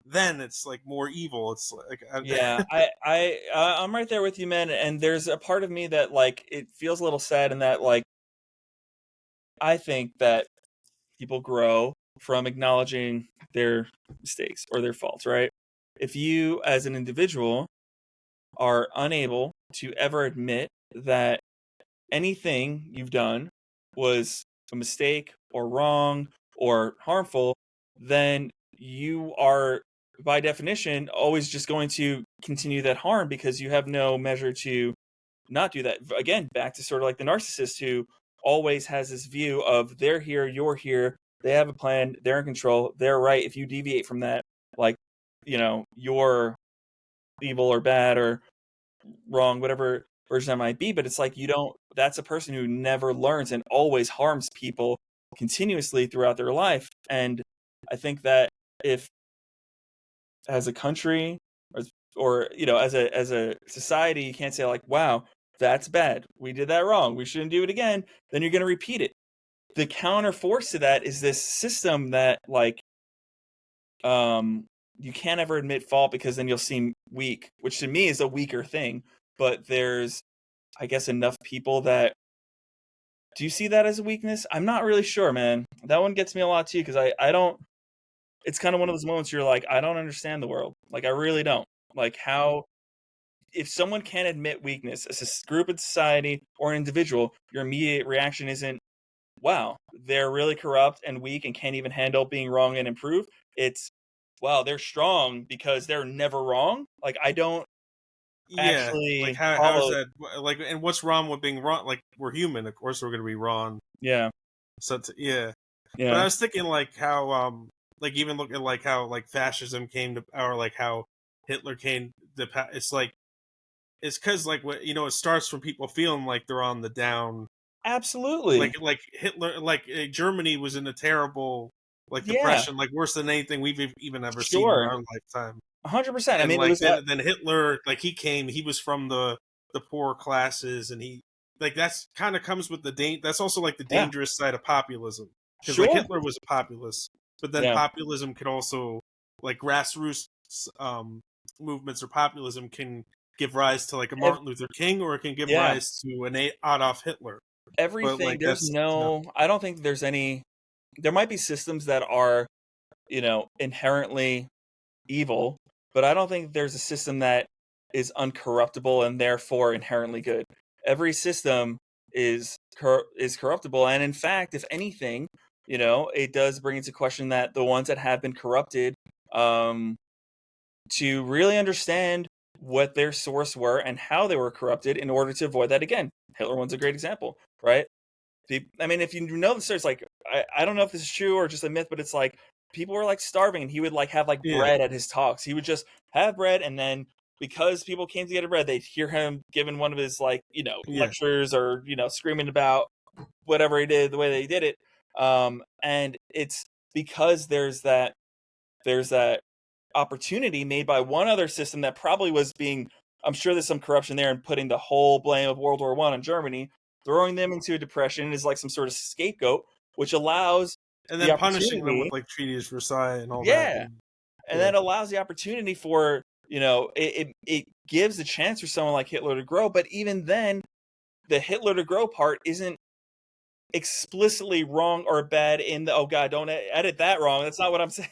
then it's like more evil. It's like yeah. I'm right there with you, man. And there's a part of me that, like, it feels a little sad in that, like, I think that people grow from acknowledging their mistakes or their faults, right? If you, as an individual, are unable to ever admit that anything you've done was a mistake or wrong or harmful, then you are, by definition, always just going to continue that harm because you have no measure to not do that. Again, back to sort of like the narcissist who always has this view of they're here, you're here, they have a plan, they're in control, they're right. If you deviate from that, like, you're evil or bad or wrong, whatever version that might be. But it's like, you don't, that's a person who never learns and always harms people continuously throughout their life. And I think that if, as a country, or as a society, you can't say, like, wow, that's bad, we did that wrong, we shouldn't do it again, then you're going to repeat it. The counter force to that is this system that, like, you can't ever admit fault because then you'll seem weak, which to me is a weaker thing. But there's, I guess, enough people that, do you see that as a weakness? I'm not really sure, man. That one gets me a lot too, because I don't, it's kind of one of those moments you're like, I don't understand the world, like, I really don't. Like, how, if someone can't admit weakness as a group in society or an individual, your immediate reaction isn't, wow, they're really corrupt and weak and can't even handle being wrong and improve. It's, wow, they're strong because they're never wrong. Like, I don't yeah, like actually how is follow. that like, and what's wrong with being wrong? Like, we're human, of course we're gonna be wrong. Yeah, So yeah, but I yeah, was thinking like how like even look at like how like fascism came to power, like how Hitler came to it's like, it's because like what it starts from people feeling like they're on the down, Absolutely. Like Hitler, like Germany was in a terrible like Yeah, depression, like worse than anything we've even ever seen in sure. our lifetime. 100%. I And mean, it like was then Hitler, like he was from the poor classes, and he like that's kind of comes with that's also like the yeah, dangerous side of populism, because like sure. Hitler was a populist, but then Yeah. populism could also like grassroots um movements or populism can give rise to like a Ev- Martin Luther King, or it can give yeah. rise to an Adolf Hitler. But Everything, like that's no. I don't think there's any, there might be systems that are, inherently evil, but I don't think there's a system that is uncorruptible and therefore inherently good. Every system is corruptible, and in fact, if anything, it does bring into question that the ones that have been corrupted, um, to really understand what their source were and how they were corrupted in order to avoid that again. Hitler one's a great example, right? I mean, if you know the story, it's like I don't know if this is true or just a myth, but it's like people were like starving, and he would like have like Yeah, bread at his talks. He would just have bread, and then because people came to get a bread, they'd hear him giving one of his like yeah, lectures or screaming about whatever he did, the way that he did it. And it's because there's that opportunity made by one other system that probably was being, I'm sure there's some corruption there, and putting the whole blame of World War One on Germany, throwing them into a depression is like some sort of scapegoat, which allows and the then punishing them with opportunity, like Treaty of Versailles and all that. yeah, And and yeah, then allows the opportunity for it gives a chance for someone like Hitler to grow. But even then, the Hitler to grow part isn't explicitly wrong or bad in the, oh god, don't edit that wrong. That's not what I'm saying.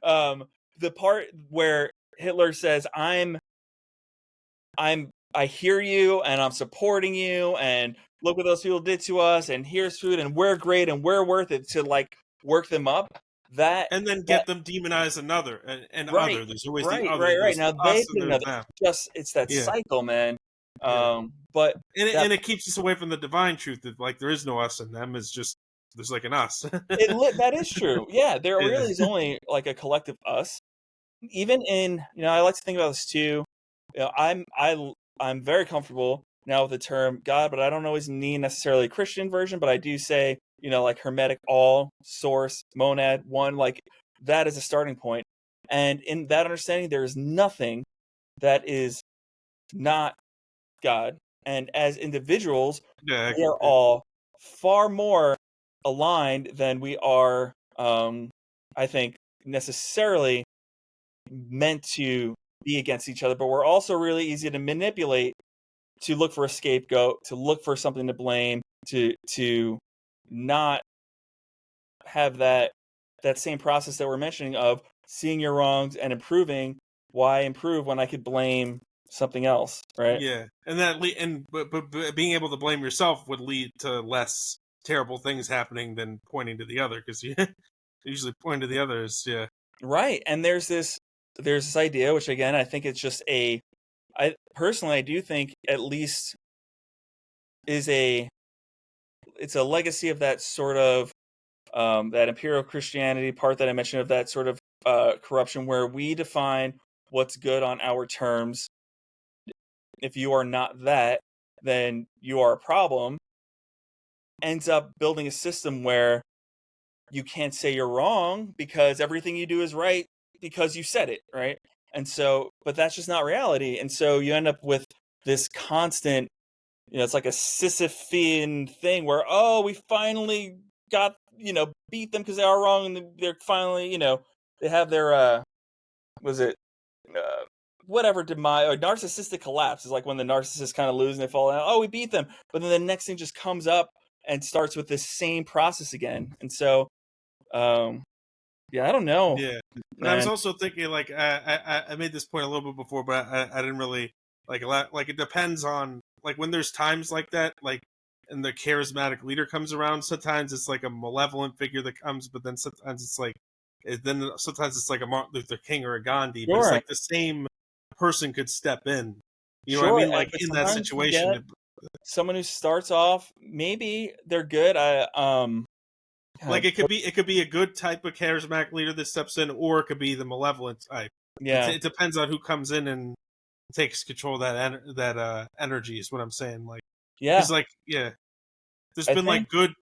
Um, the part where Hitler says, I hear you and I'm supporting you, and look what those people did to us, and here's food, and we're great and we're worth it, to like work them up. That and then that get them demonize another and right, other. There's always the right, other. right, right. There's Now they us and put there's another. them. It's that Yeah, cycle, man. yeah. But that And it keeps us away from the divine truth that like there is no us and them. It's just there's like an us. that is true. Yeah, there Yeah, really is only like a collective us. Even in, I like to think about this too. I'm very comfortable now with the term God, but I don't always need necessarily a Christian version, but I do say, like hermetic, all, source, monad, one, like that is a starting point. And in that understanding, there is nothing that is not God. And as individuals, yeah, we are yeah, all far more aligned than we are, I think, necessarily meant to be against each other, but we're also really easy to manipulate, to look for a scapegoat, to look for something to blame, to not have that same process that we're mentioning of seeing your wrongs and improving. Why improve when I could blame something else, right? yeah. And that but being able to blame yourself would lead to less terrible things happening than pointing to the other, because you usually point to the others. Yeah, Right. And there's this idea, which again I think it's just I personally, I do think at least is it's a legacy of that sort of, that imperial Christianity part that I mentioned, of that sort of corruption, where we define what's good on our terms. If you are not that, then you are a problem. Ends up building a system where you can't say you're wrong because everything you do is right because you said it, right? And so, but that's just not reality. And so you end up with this constant, it's like a Sisyphean thing where, oh, we finally got, beat them because they are wrong, and they're finally, they have their, was it, uh, whatever demise, or narcissistic collapse is like when the narcissists kind of lose and they fall out. Oh, we beat them. But then the next thing just comes up and starts with this same process again. And so, um, yeah, I don't know, yeah. And I was man. also thinking like I made this point a little bit before, but I didn't really like it depends on like when there's times like that, like and the charismatic leader comes around. Sometimes it's like a malevolent figure that comes, but then sometimes it's like then sometimes it's like a Martin Luther King or a Gandhi, but it's Sure, like the same person could step in. You know what I sure. mean? Like But in that sometimes you situation, get someone who starts off, maybe they're good. like God, it could be a good type of charismatic leader that steps in, or it could be the malevolent type. yeah, It depends on who comes in and takes control of that energy is what I'm saying. Like, yeah. because like yeah, There's I been think. like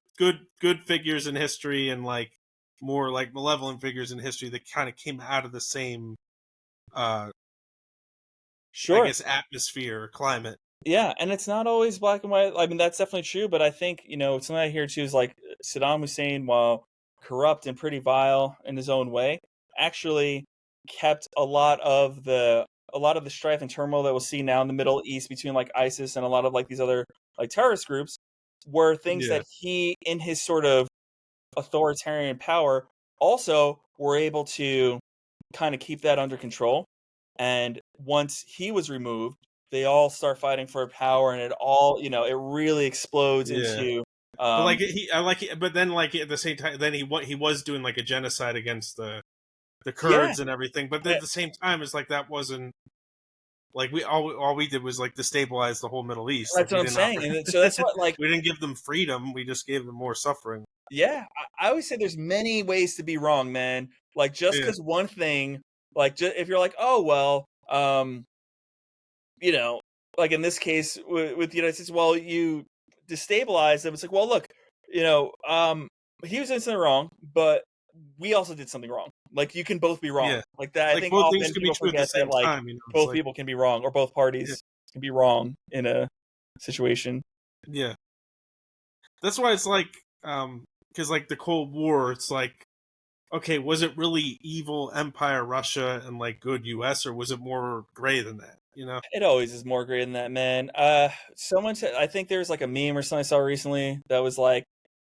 good figures in history and like more like malevolent figures in history that kind of came out of the same, uh, I Sure. guess, atmosphere or climate. Yeah, and it's not always black and white. I mean, that's definitely true, but I think, something I hear too is like Saddam Hussein, while corrupt and pretty vile in his own way, actually kept a lot of the strife and turmoil that we'll see now in the Middle East between like ISIS and a lot of like these other like terrorist groups were things Yeah, that he, in his sort of authoritarian power, also were able to kind of keep that under control. And once he was removed, they all start fighting for power, and it really explodes yeah. into. But like um but then like at the same time, then he was doing like a genocide against the yeah, Kurds and everything. But then at the same time, it's like that wasn't like all we did was like destabilize the whole Middle East. Like that's what we I'm didn't saying. offer, And so that's what, like, we didn't give them freedom. We just gave them more suffering. yeah, I always say there's many ways to be wrong, man. Like, just Yeah, because one thing, like, if you're like, oh well, you know, like in this case with the United States, well, you destabilize them. It's like, well, look, he was doing something wrong, but we also did something wrong. Like, you can both be wrong. yeah. Like that. I Like think both things often can be people true at the forget that same like time. It's both like people can be wrong, or both yeah, parties can be wrong in a situation. yeah. That's why it's like because like the Cold War, it's like okay, was it really evil Empire Russia and like good US, or was it more gray than that? You know? It always is more great than that, man. Someone said, I think there's like a meme or something I saw recently that was like,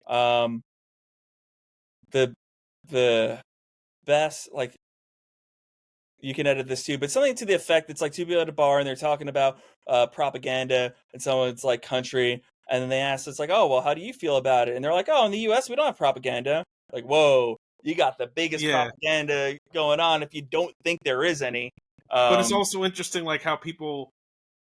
um, the the best, like, you can edit this too, but something to the effect, it's like two people at a bar and they're talking about propaganda and someone's like country, and then they ask, it's like, oh well, how do you feel about it? And they're like, oh, in the US we don't have propaganda. Like, whoa, you got the biggest Yeah. propaganda going on if you don't think there is any. But it's um also interesting, like how people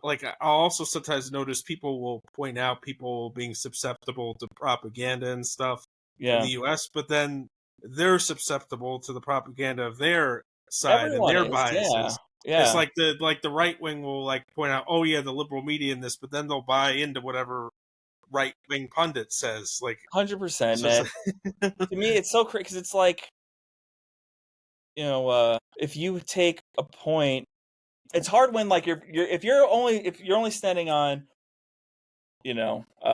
like I'll also sometimes notice people will point out people being susceptible to propaganda and stuff in yeah, the US, but then they're susceptible to the propaganda of their side and everyone their is, yeah, biases. It's yeah, like the right wing will like point out, oh yeah, the liberal media in this, but then they'll buy into whatever right wing pundit says. Like 100%, so it's man. like, To me it's so crazy because it's like, if you take a point, it's hard when like if you're only standing on, you know uh,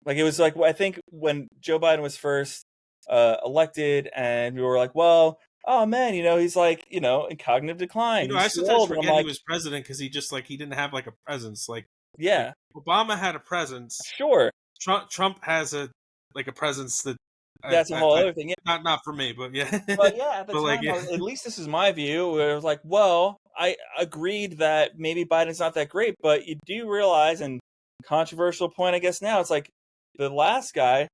like, it was like, I think when Joe Biden was first elected, and we were like, well, oh man, he's like, in cognitive decline, I he's too sometimes old. And I'm forget he like, was president because he just like he didn't have like a presence. Like yeah, Obama had a presence. sure, Trump has a like a presence that that's a whole I other thing. not for me, but yeah, But yeah, at the but like time, yeah, at least this is my view, where it was like, well, I agreed that maybe Biden's not that great, but you do realize, and controversial point, I guess now, it's like the last guy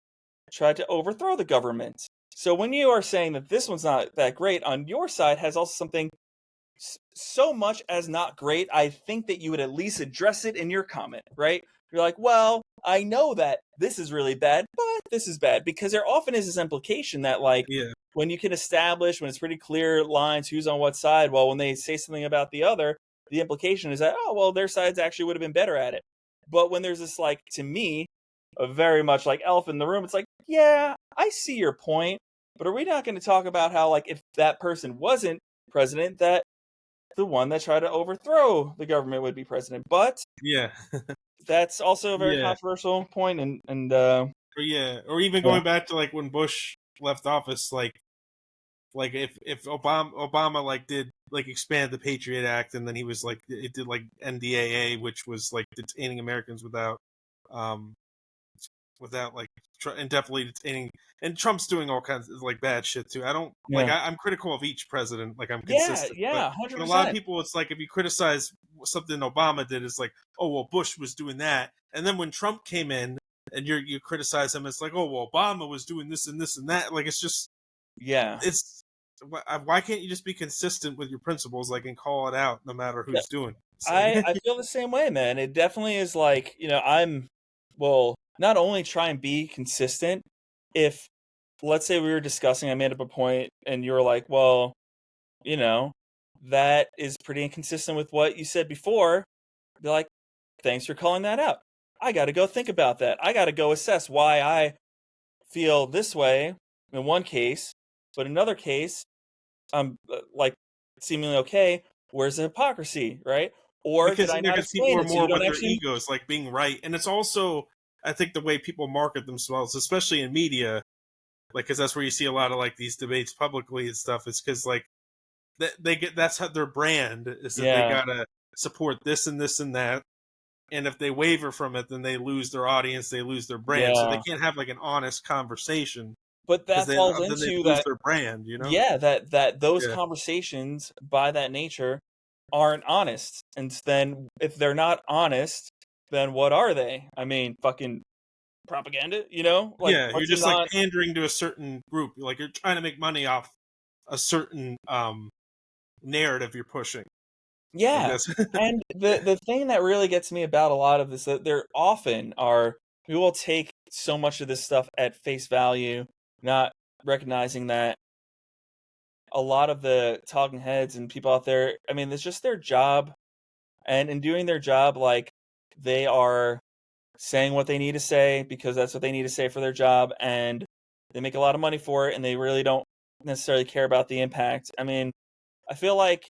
tried to overthrow the government. So when you are saying that this one's not that great, on your side has also something so much as not great, I think that you would at least address it in your comment, right? You're like, well, I know that this is really bad, but this is bad, because there often is this implication that, like, yeah, when you can establish, when it's pretty clear lines who's on what side, well, when they say something about the other, the implication is that, oh, well, their sides actually would have been better at it. But when there's this, like, to me, a very much like elephant in the room, it's like, yeah, I see your point, but are we not going to talk about how, like, if that person wasn't president, that the one that tried to overthrow the government would be president? But yeah, that's also a very yeah, controversial point, and or yeah, or even yeah, going back to like when Bush left office, like if Obama like did like expand the Patriot Act, and then he was like it did like NDAA, which was like detaining Americans um without like indefinitely detaining, and Trump's doing all kinds of like bad shit too. I don't like yeah, I'm critical of each president, like I'm yeah, consistent, yeah, but a lot of 100%. people, it's like if you criticize something Obama did, it's like, oh well, Bush was doing that, and then when Trump came in and you criticize him, it's like, oh well, Obama was doing this and this and that. Like it's just Yeah. it's why can't you just be consistent with your principles, like, and call it out no matter Yeah, who's doing it? It's I like I feel the same way, man. It definitely is like, I'm, well, not only try and be consistent, if, let's say we were discussing, I made up a point and you were like, well, you know, that is pretty inconsistent with what you said before, be like, thanks for calling that out. I got to go think about that. I got to go assess why I feel this way in one case, but in another case, I'm like seemingly okay. Where's the hypocrisy, right? Or did I not because people explain are it so you more don't with their actually? egos, like being right, and it's also I think the way people market themselves, especially in media, like because that's where you see a lot of like these debates publicly and stuff. Is because like they get that's how their brand is that they Yeah, gotta support this and that, and if they waver from it, then they lose their audience, they lose their brand, so they yeah. can't have like an honest conversation But because that falls then they into lose that. their brand, you know? Yeah, that those Yeah, conversations by that nature aren't honest. And then if they're not honest, then what are they? I mean, fucking propaganda, Like yeah, you're what's a just like non? pandering to a certain group, like you're trying to make money off a certain narrative you're pushing. Like Yeah. that's And the thing that really gets me about a lot of this that there often are we will take so much of this stuff at face value, not recognizing that a lot of the talking heads and people out there, I mean, it's just their job. And in doing their job, like they are saying what they need to say because that's what they need to say for their job, and they make a lot of money for it, and they really don't necessarily care about the impact. I mean, I feel like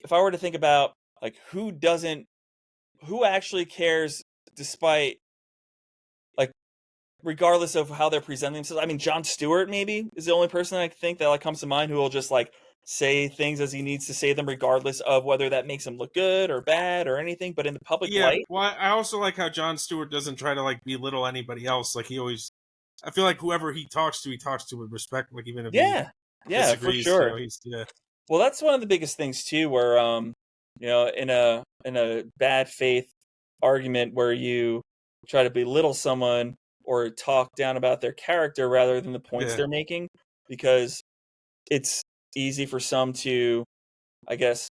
if I were to think about like who actually cares despite like regardless of how they're presenting themselves. I mean, Jon Stewart maybe is the only person I think that like comes to mind who will just like say things as he needs to say them, regardless of whether that makes him look good or bad or anything. But in the public yeah. light, Well, I also like how Jon Stewart doesn't try to like belittle anybody else. Like he always, I feel like whoever he talks to with respect. Like even if he yeah, yeah, for disagrees, sure. he's yeah, Well, that's one of the biggest things too, where in a bad faith argument where you try to belittle someone or talk down about their character rather than the points yeah, they're making, because it's easy for some to, I guess,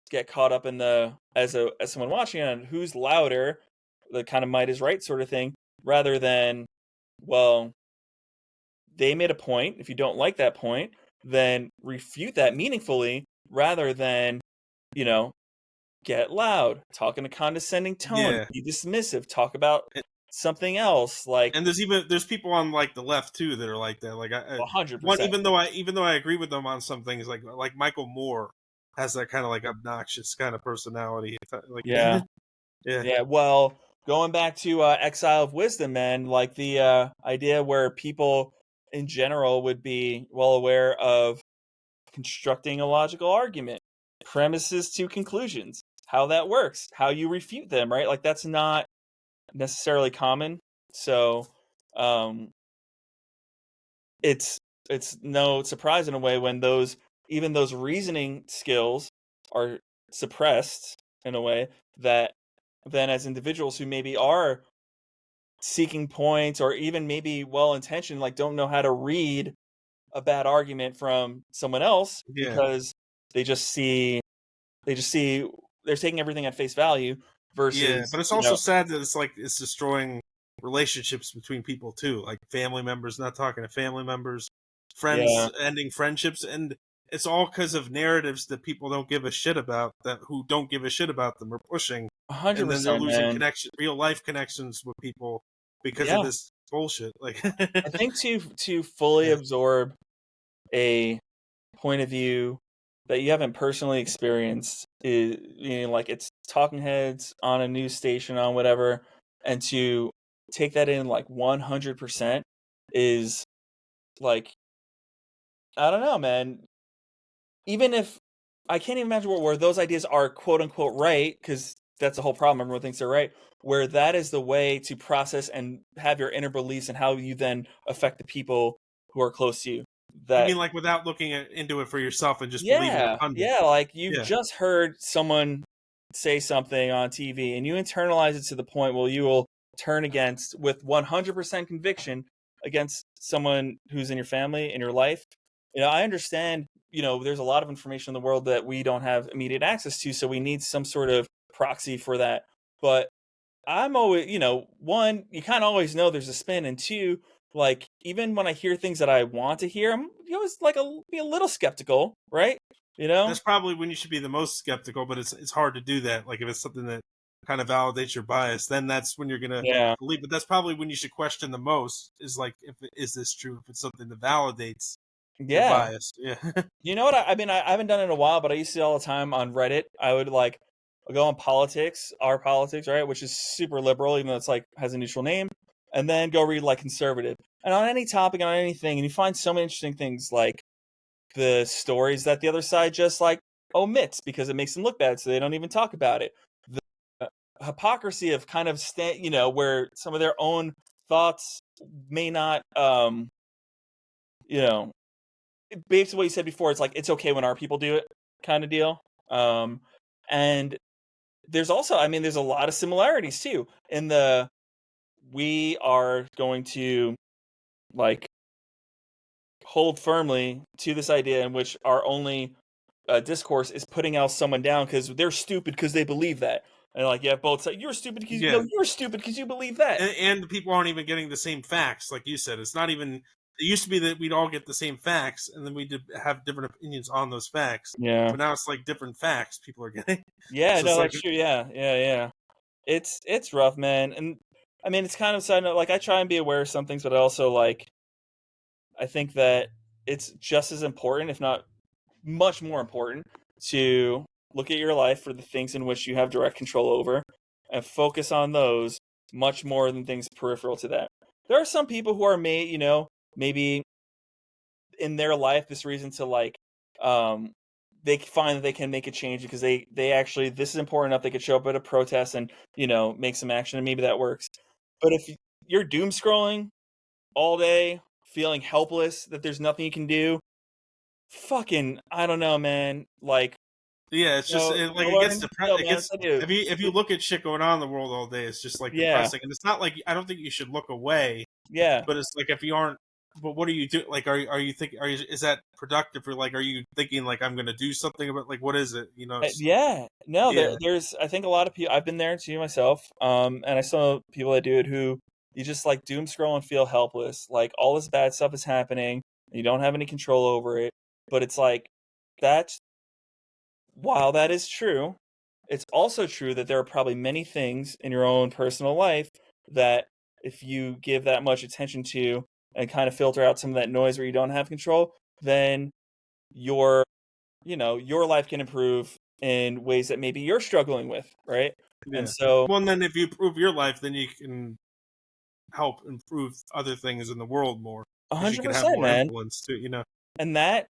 get caught up in the as someone watching on who's louder, the kind of might is right sort of thing, rather than, well, they made a point. If you don't like that point, then refute that meaningfully rather than, you know, get loud, talk in a condescending tone, yeah. be dismissive, talk about something else. Like And there's people on like the left too that are like that. Like I hundred one percent. even though I agree with them on some things, like Michael Moore has that kind of like obnoxious kind of personality. Like Yeah, yeah, yeah. Well, going back to Exile of Wisdom, man, like the idea where people in general would be well aware of constructing a logical argument, premises to conclusions, how that works, how you refute them, right? Like that's not necessarily common. So um, it's it's no surprise in a way when those even those reasoning skills are suppressed in a way that then as individuals who maybe are seeking points or even maybe well intentioned like don't know how to read a bad argument from someone else yeah. because they just see they just see they're taking everything at face value Yeah, versus but it's also sad that it's like it's destroying relationships between people too. Like family members not talking to family members, yeah, friends ending friendships, and it's all because of narratives that people don't give a shit about, that who don't give a shit about them are pushing, and then they're 100%, losing man. real life connections with people because of Yeah, this bullshit. Like, I think to fully yeah, absorb a point of view that you haven't personally experienced is, like it's talking heads on a news station on whatever, and to take that in like 100% is like, I don't know, man. Even if I can't even imagine where those ideas are quote unquote right, because that's the whole problem. Everyone thinks they're right. Where that is the way to process and have your inner beliefs and how you then affect the people who are close to you. you That mean like without looking into it for yourself and just believing a Yeah, pundit? yeah, like you've Yeah, just heard someone say something on TV and you internalize it to the point where you will turn against with 100% conviction against someone who's in your family, in your life. I understand, there's a lot of information in the world that we don't have immediate access to, so we need some sort of proxy for that. But I'm always, one, you kind of always know there's a spin, and two, like even when I hear things that I want to hear, I'm always like be a little skeptical, right? You know? that's probably when you should be the most skeptical, but it's hard to do that. Like if it's something that kind of validates your bias, then that's when you're gonna Yeah. believe. But that's probably when you should question the most. Is like, is this true? If it's something that validates your Yeah. bias, yeah, You know what? I mean, I haven't done it in a while, but I used to all the time on Reddit. I would like go on politics, our politics, right, which is super liberal, even though it's like has a neutral name, and then go read like conservative. And on any topic, on anything, and you find so many interesting things, like the stories that the other side just like omits because it makes them look bad, so they don't even talk about it. The hypocrisy of kind of where some of their own thoughts may not, you know, based on what you said before, it's like it's okay when our people do it, kind of deal. And there's also, I mean, there's a lot of similarities too in the we are going to like hold firmly to this idea in which our only discourse is putting out someone down because they're stupid because they believe that. And like, you have both sides. You're stupid because yeah. you're stupid because you believe that. And the people aren't even getting the same facts, like you said. It's not even. It used to be that we'd all get the same facts, and then we'd have different opinions on those facts. Yeah. But now it's like different facts people are getting. Yeah, So no, it's like, that's true. Yeah. It's rough, man. And I mean, it's kind of side note. Like, I try and be aware of some things, but I also like. I think that it's just as important, if not much more important, to look at your life for the things in which you have direct control over and focus on those much more than things peripheral to that. There are some people who are maybe in their life this reason to like they find that they can make a change because they actually, this is important enough, they could show up at a protest and make some action, and maybe that works. But if you're doom scrolling all day, feeling helpless that there's nothing you can do, fucking, I don't know, man. Like, yeah, it's just like go it learn gets and skill, depressing. It man. gets That's what I do. if you look at shit going on in the world all day, it's just like Yeah, depressing. And it's not like, I don't think you should look away, yeah. but it's like, if you aren't, but what are you doing? Like, are you thinking? Is that productive? Or like, are you thinking like, I'm going to do something about, like, what is it? Yeah, no, Yeah, there's, I think a lot of people, I've been there too myself, and I saw people that do it who you just like doom scroll and feel helpless, like all this bad stuff is happening, you don't have any control over it, but it's like, that's, while that is true, it's also true that there are probably many things in your own personal life that if you give that much attention to and kind of filter out some of that noise where you don't have control, then your your life can improve in ways that maybe you're struggling with, right? And yeah. so Well, and then if you improve your life, then you can help improve other things in the world more, because you can have 100%, more man. influence too. And that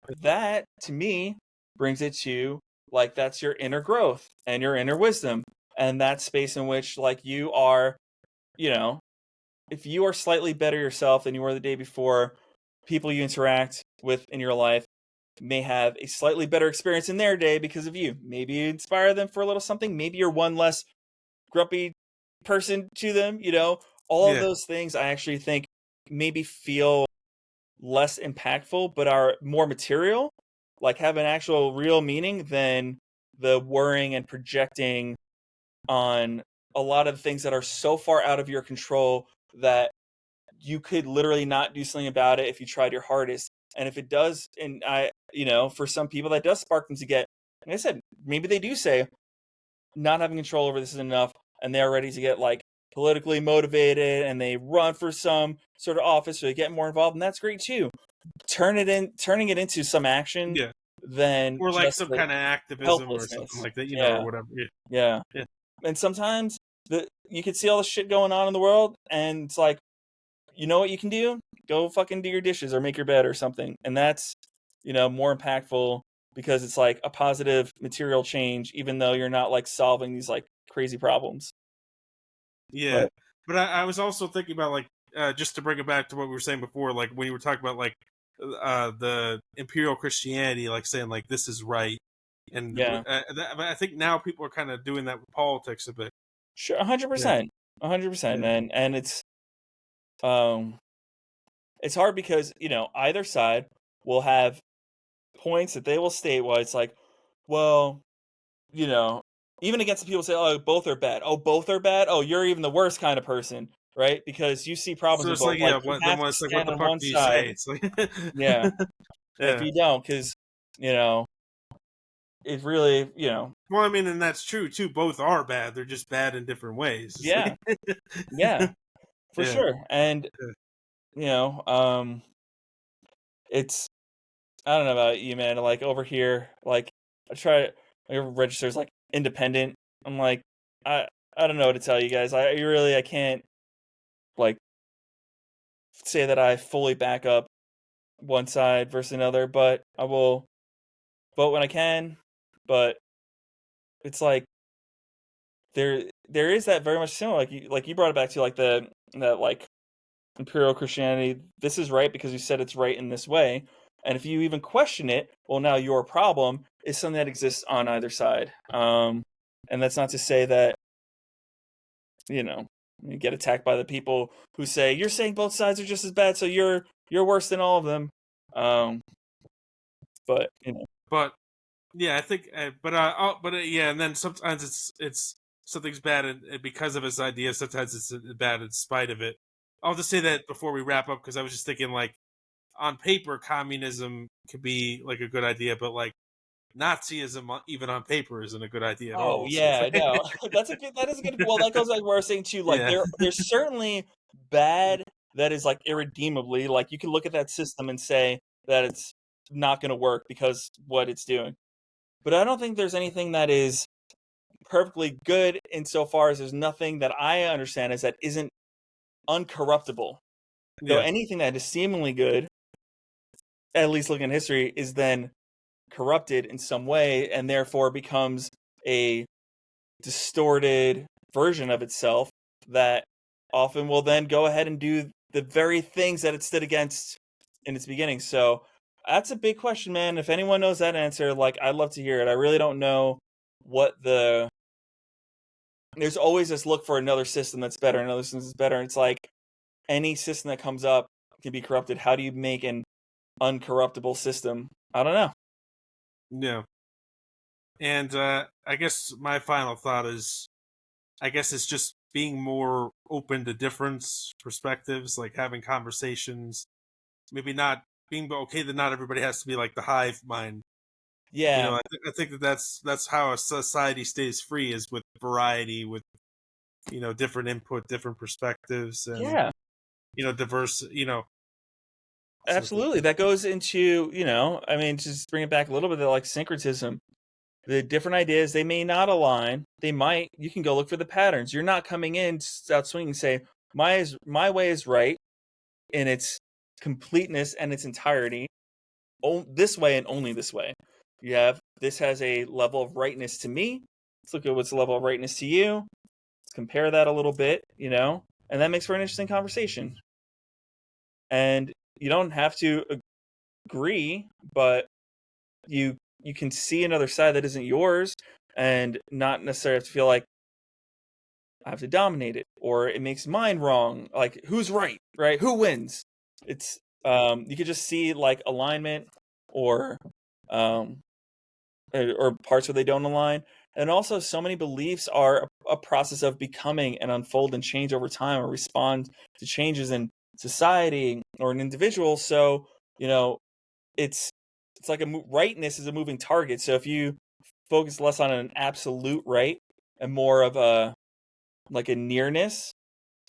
to me brings it to like, that's your inner growth and your inner wisdom, and that space in which like you are, you know, if you are slightly better yourself than you were the day before, people you interact with in your life may have a slightly better experience in their day because of you. Maybe you inspire them for a little something. Maybe you're one less grumpy person to them, all of Yeah, those things I actually think maybe feel less impactful, but are more material, like have an actual real meaning than the worrying and projecting on a lot of things that are so far out of your control that you could literally not do something about it if you tried your hardest. And if it does, and for some people that does spark them to get, like I said, maybe they do say not having control over this is enough, and they're ready to get like politically motivated and they run for some sort of office or they get more involved, and that's great too. Turning it into some action yeah. than Or like just some the kind of activism or something helplessness. like that, or Yeah, whatever. Yeah, yeah. yeah, And sometimes you could see all the shit going on in the world, and it's like, you know what you can do? Go fucking do your dishes or make your bed or something. And that's, more impactful because it's like a positive material change, even though you're not like solving these like crazy problems. yeah. But But I was also thinking about, like, just to bring it back to what we were saying before, like when you were talking about like the imperial Christianity, like saying like this is right, and yeah, I think now people are kind of doing that with politics a bit. sure, Yeah, 100%, 100%, yeah, man. And um, it's hard because either side will have points that they will state why it's like, well, you know, even against the people who say, oh, both are bad. Oh, both are bad. Oh, you're even the worst kind of person, right? Because you see problems so with it's like, both. Like, yeah, you then have when to it's like, what stand the on fuck one do you side. say? It's like, Yeah. And if yeah, you don't, because, you know, it really, Well, I mean, and that's true too. Both are bad. They're just bad in different ways. yeah, yeah, for Yeah. sure. And Yeah. you know, it's I don't know about you, man. Like over here, like I try like registers like independent. I'm like I I don't know what to tell you guys. I can't like say that I fully back up one side versus another, but I will vote when I can. But it's like there is that very much similar, like you brought it back to like that like imperial Christianity. This is right because you said it's right in this way, and if you even question it, well, now your problem is something that exists on either side. And that's not to say that you know you get attacked by the people who say you're saying both sides are just as bad, so you're worse than all of them. Um, but But yeah, I think, yeah, and then sometimes it's something's bad because of its idea. Sometimes it's bad in spite of it. I'll just say that before we wrap up because I was just thinking, like, on paper, communism could be like a good idea, but like Nazism, even on paper, isn't a good idea at oh all. So yeah, no, that is a good. Well, that goes back to what I was saying too. Like yeah, there's certainly bad that is like irredeemably. Like you can look at that system and say that it's not going to work because what it's doing. But I don't think there's anything that is perfectly good insofar as there's nothing that I understand is that isn't uncorruptible. So yeah, anything that is seemingly good, at least looking at history, is then corrupted in some way and therefore becomes a distorted version of itself that often will then go ahead and do the very things that it stood against in its beginning. So that's a big question, man. If anyone knows that answer, like I'd love to hear it. I really don't know what there's always this look for another system that's better, another system that's better. It's like any system that comes up can be corrupted. How do you make an uncorruptible system? I don't know. yeah. And I guess my final thought is, I guess it's just being more open to different perspectives, like having conversations. Maybe not being okay that not everybody has to be like the hive mind. Yeah. I think that's how a society stays free is with variety, with different input, different perspectives, and Yeah. diverse. So Absolutely. That goes into, I mean, just bring it back a little bit, like syncretism. The different ideas, they may not align. They might. You can go look for the patterns. You're not coming in out swinging and say, my way is right in its completeness and its entirety. This way and only this way. You have, this has a level of rightness to me. Let's look at what's the level of rightness to you. Let's compare that a little bit, and that makes for an interesting conversation. And you don't have to agree, but you can see another side that isn't yours and not necessarily have to feel like I have to dominate it or it makes mine wrong. Like who's right? Who wins? It's you could just see like alignment or um or parts where they don't align. And also so many beliefs are a process of becoming and unfold and change over time or respond to changes in society or an individual. So, it's like rightness is a moving target. So if you focus less on an absolute right and more of a like a nearness,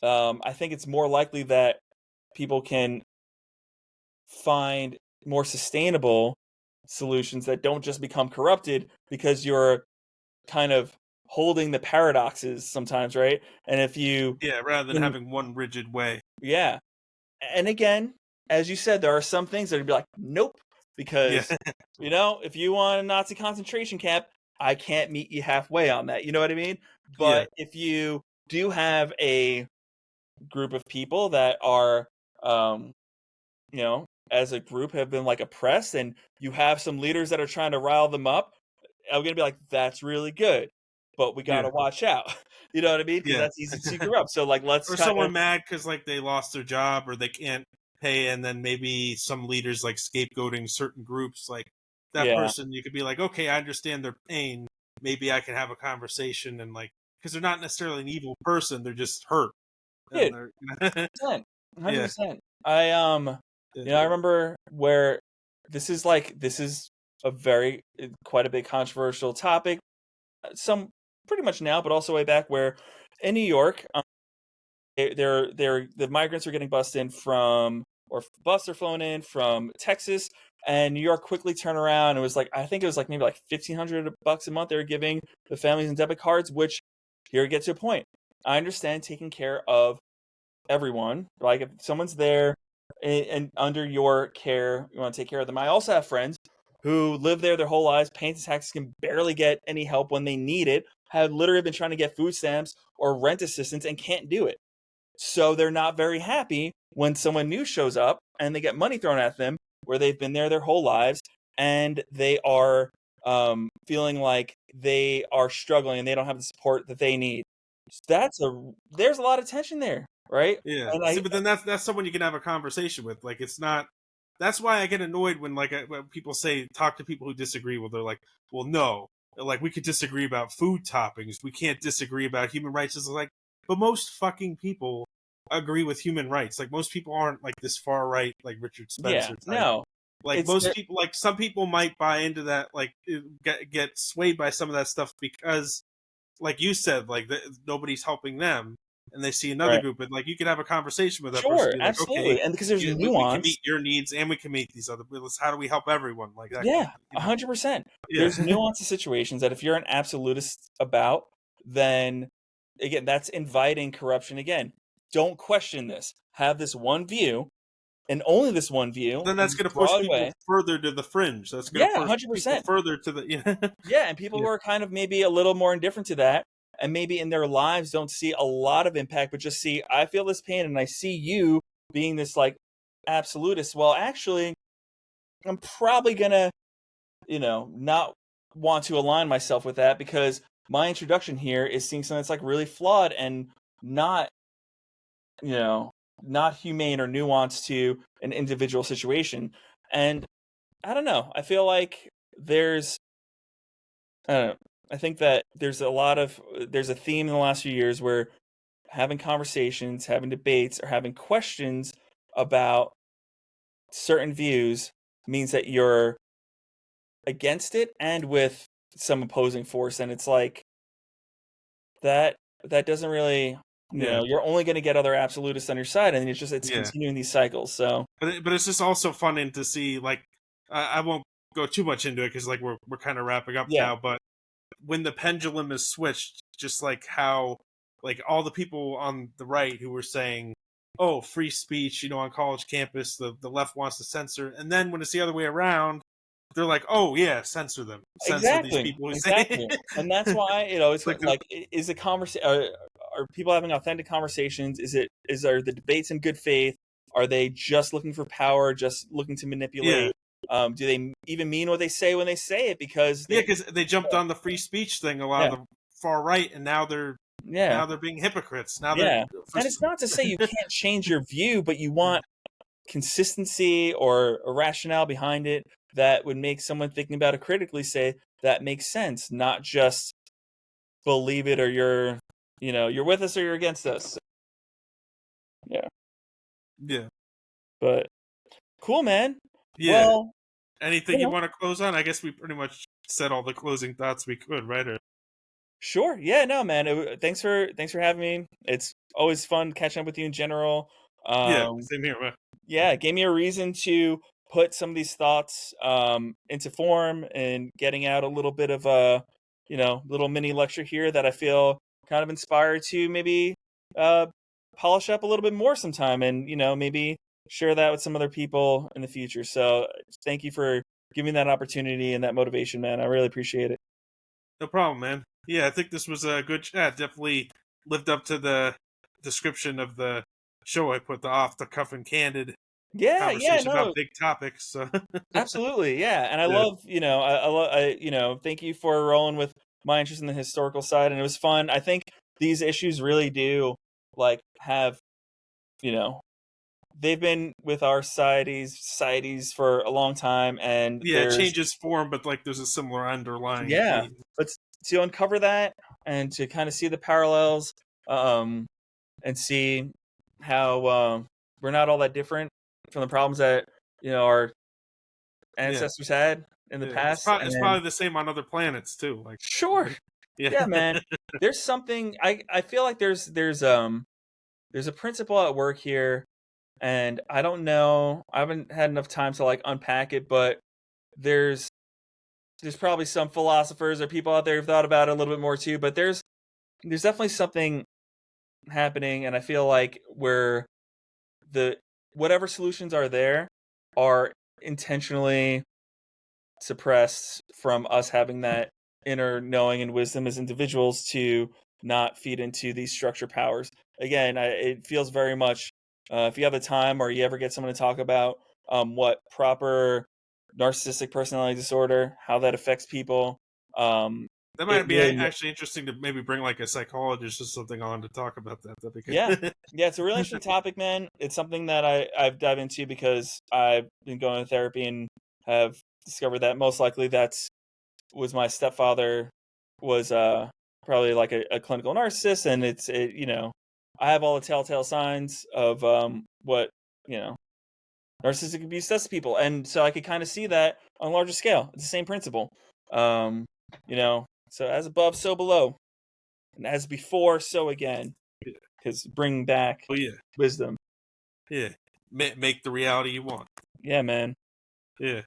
I think it's more likely that people can find more sustainable solutions that don't just become corrupted because you're kind of holding the paradoxes sometimes, right? And if you yeah, rather than having one rigid way. yeah. And again, as you said, there are some things that would be like, nope, Yeah, because if you want a Nazi concentration camp, I can't meet you halfway on that. You know what I mean? yeah, But if you do have a group of people that are, um, as a group have been like oppressed, and you have some leaders that are trying to rile them up, I'm gonna be like, that's really good, but we yeah, gotta watch out. You know what I mean? Because yeah. that's easy to corrupt. So like, let's Or kind of someone mad because like they lost their job or they can't pay, and then maybe some leaders like scapegoating certain groups. Like that yeah, person, you could be like, okay, I understand their pain. Maybe I can have a conversation and like because they're not necessarily an evil person; they're just hurt, and dude, they're 100%, yeah, 100%. I yeah, I remember where this is quite a big controversial topic. Some pretty much now, but also way back where in New York, the migrants are getting bussed in from, or buses are flown in from Texas, and New York quickly turned around. It was like, I think it was like maybe like $1,500 a month they were giving the families in debit cards. Which, here we get to a point. I understand taking care of everyone. Like, if someone's there and under your care, you want to take care of them. I also have friends who live there their whole lives, paying taxes, can barely get any help when they need it, have literally been trying to get food stamps or rent assistance and can't do it. So they're not very happy when someone new shows up and they get money thrown at them where they've been there their whole lives, and they are feeling like they are struggling and they don't have the support that they need. There's a lot of tension there, right? Yeah. And See, but then that's someone you can have a conversation with. Like, it's not. That's why I get annoyed when when people say talk to people who disagree. Well, they're like, well, no, like we could disagree about food toppings. We can't disagree about human rights. It's like, but most fucking people agree with human rights. Like, most people aren't like this far right, like Richard yeah, Spencer type. no, Like, it's most people, like some people might buy into that, like get swayed by some of that stuff because, like you said, like nobody's helping them, and they see another right. group, and like you can have a conversation with that person, Sure, be like, okay, absolutely, and because there's we can nuance. meet your needs and we can meet these other. How do we help everyone? Like that kind Yeah, of, 100%. Yeah, There's nuance to situations that if you're an absolutist about, then again, that's inviting corruption again. Don't question this. Have this one view, and only this one view, then that's going to push broad people way. further to the fringe. That's going to Yeah, push people 100%. further to the Yeah, and people yeah, who are kind of maybe a little more indifferent to that, and maybe in their lives don't see a lot of impact, but just see, I feel this pain and I see you being this like absolutist. Well, actually, I'm probably gonna, not want to align myself with that, because my introduction here is seeing something that's like really flawed and not, you know, not humane or nuanced to an individual situation. And I don't know. I feel like there's, I don't know. I think that there's a theme in the last few years where having conversations, having debates, or having questions about certain views means that you're against it and with some opposing force, and it's like that doesn't really, yeah, you're only going to get other absolutists on your side, and it's yeah. continuing these cycles. So But it's just also fun to see. Like, I won't go too much into it because like we're kind of wrapping up yeah, now, but when the pendulum is switched, just like how like all the people on the right who were saying, "Oh, free speech," on college campus, the left wants to censor, and then when it's the other way around, they're like, "Oh yeah, censor them, censor these exactly, people who say." exactly, and that's why it's like, like, is a conversation? Are people having authentic conversations? Are the debates in good faith? Are they just looking for power, just looking to yeah, manipulate? Do they even mean what they say when they say it? Because yeah, they, because they jumped on the free speech thing, a lot yeah, of the far right, and yeah, now they're being hypocrites. Now they're yeah, for, and it's not to say you can't change your view, but you want consistency or a rationale behind it that would make someone thinking about it critically say that makes sense, not just believe it or you're with us or you're against us. Yeah, yeah, but cool, man. yeah. Well, Anything you want to close on? I guess we pretty much said all the closing thoughts we could, right? Or, sure. Yeah, no, man. Thanks for having me. It's always fun catching up with you in general. yeah, Um, same here. yeah, it gave me a reason to put some of these thoughts into form and getting out a little bit of a, little mini lecture here that I feel kind of inspired to maybe uh, polish up a little bit more sometime, and maybe share that with some other people in the future. So thank you for giving me that opportunity and that motivation, man. I really appreciate it. No problem, man. Yeah, I think this was a good chat. Definitely lived up to the description of the show I put, the off the cuff and candid Yeah, yeah, conversation about no, big topics. So absolutely, yeah, and I yeah, love, thank you for rolling with my interest in the historical side, and it was fun. I think these issues really do like have, you know, they've been with our societies for a long time, and yeah, it there's, changes form, but like there's a similar underlying yeah, theme. but to uncover that and to kind of see the parallels, um, and see how we're not all that different from the problems that our Yeah, ancestors had. in the Yeah, past, it's and probably the same on other planets too. Like, sure, yeah, yeah, man. There's something I feel like there's a principle at work here, and I don't know. I haven't had enough time to like unpack it, but there's there's probably some philosophers or people out there who've thought about it a little bit more too. But there's definitely something happening, and I feel like where the whatever solutions are there are intentionally suppressed from us having that inner knowing and wisdom as individuals to not feed into these structure powers. Again, it feels very much, if you have the time or you ever get someone to talk about what proper narcissistic personality disorder, how that affects people, that it might be really, actually interesting to maybe bring like a psychologist or something on to talk about that. That'd be yeah. good. Yeah, it's a really interesting topic, man. It's something that I've dived into because I've been going to therapy and have discovered that most likely was my stepfather was probably like a clinical narcissist, and I have all the telltale signs of what you know narcissistic abuse does to people, and so I could kind of see that on a larger scale. It's the same principle, um, So as above, so below, and as before, so again. Because bring back Oh yeah, wisdom. yeah. Make the reality you want. Yeah, man. Yeah.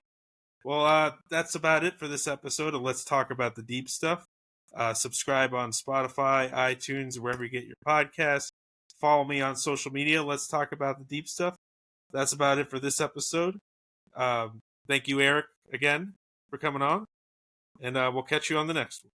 Well, that's about it for this episode. And let's talk about the deep stuff. Subscribe on Spotify, iTunes, wherever you get your podcasts. Follow me on social media. Let's talk about the deep stuff. That's about it for this episode. Thank you, Eric, again for coming on, and we'll catch you on the next one.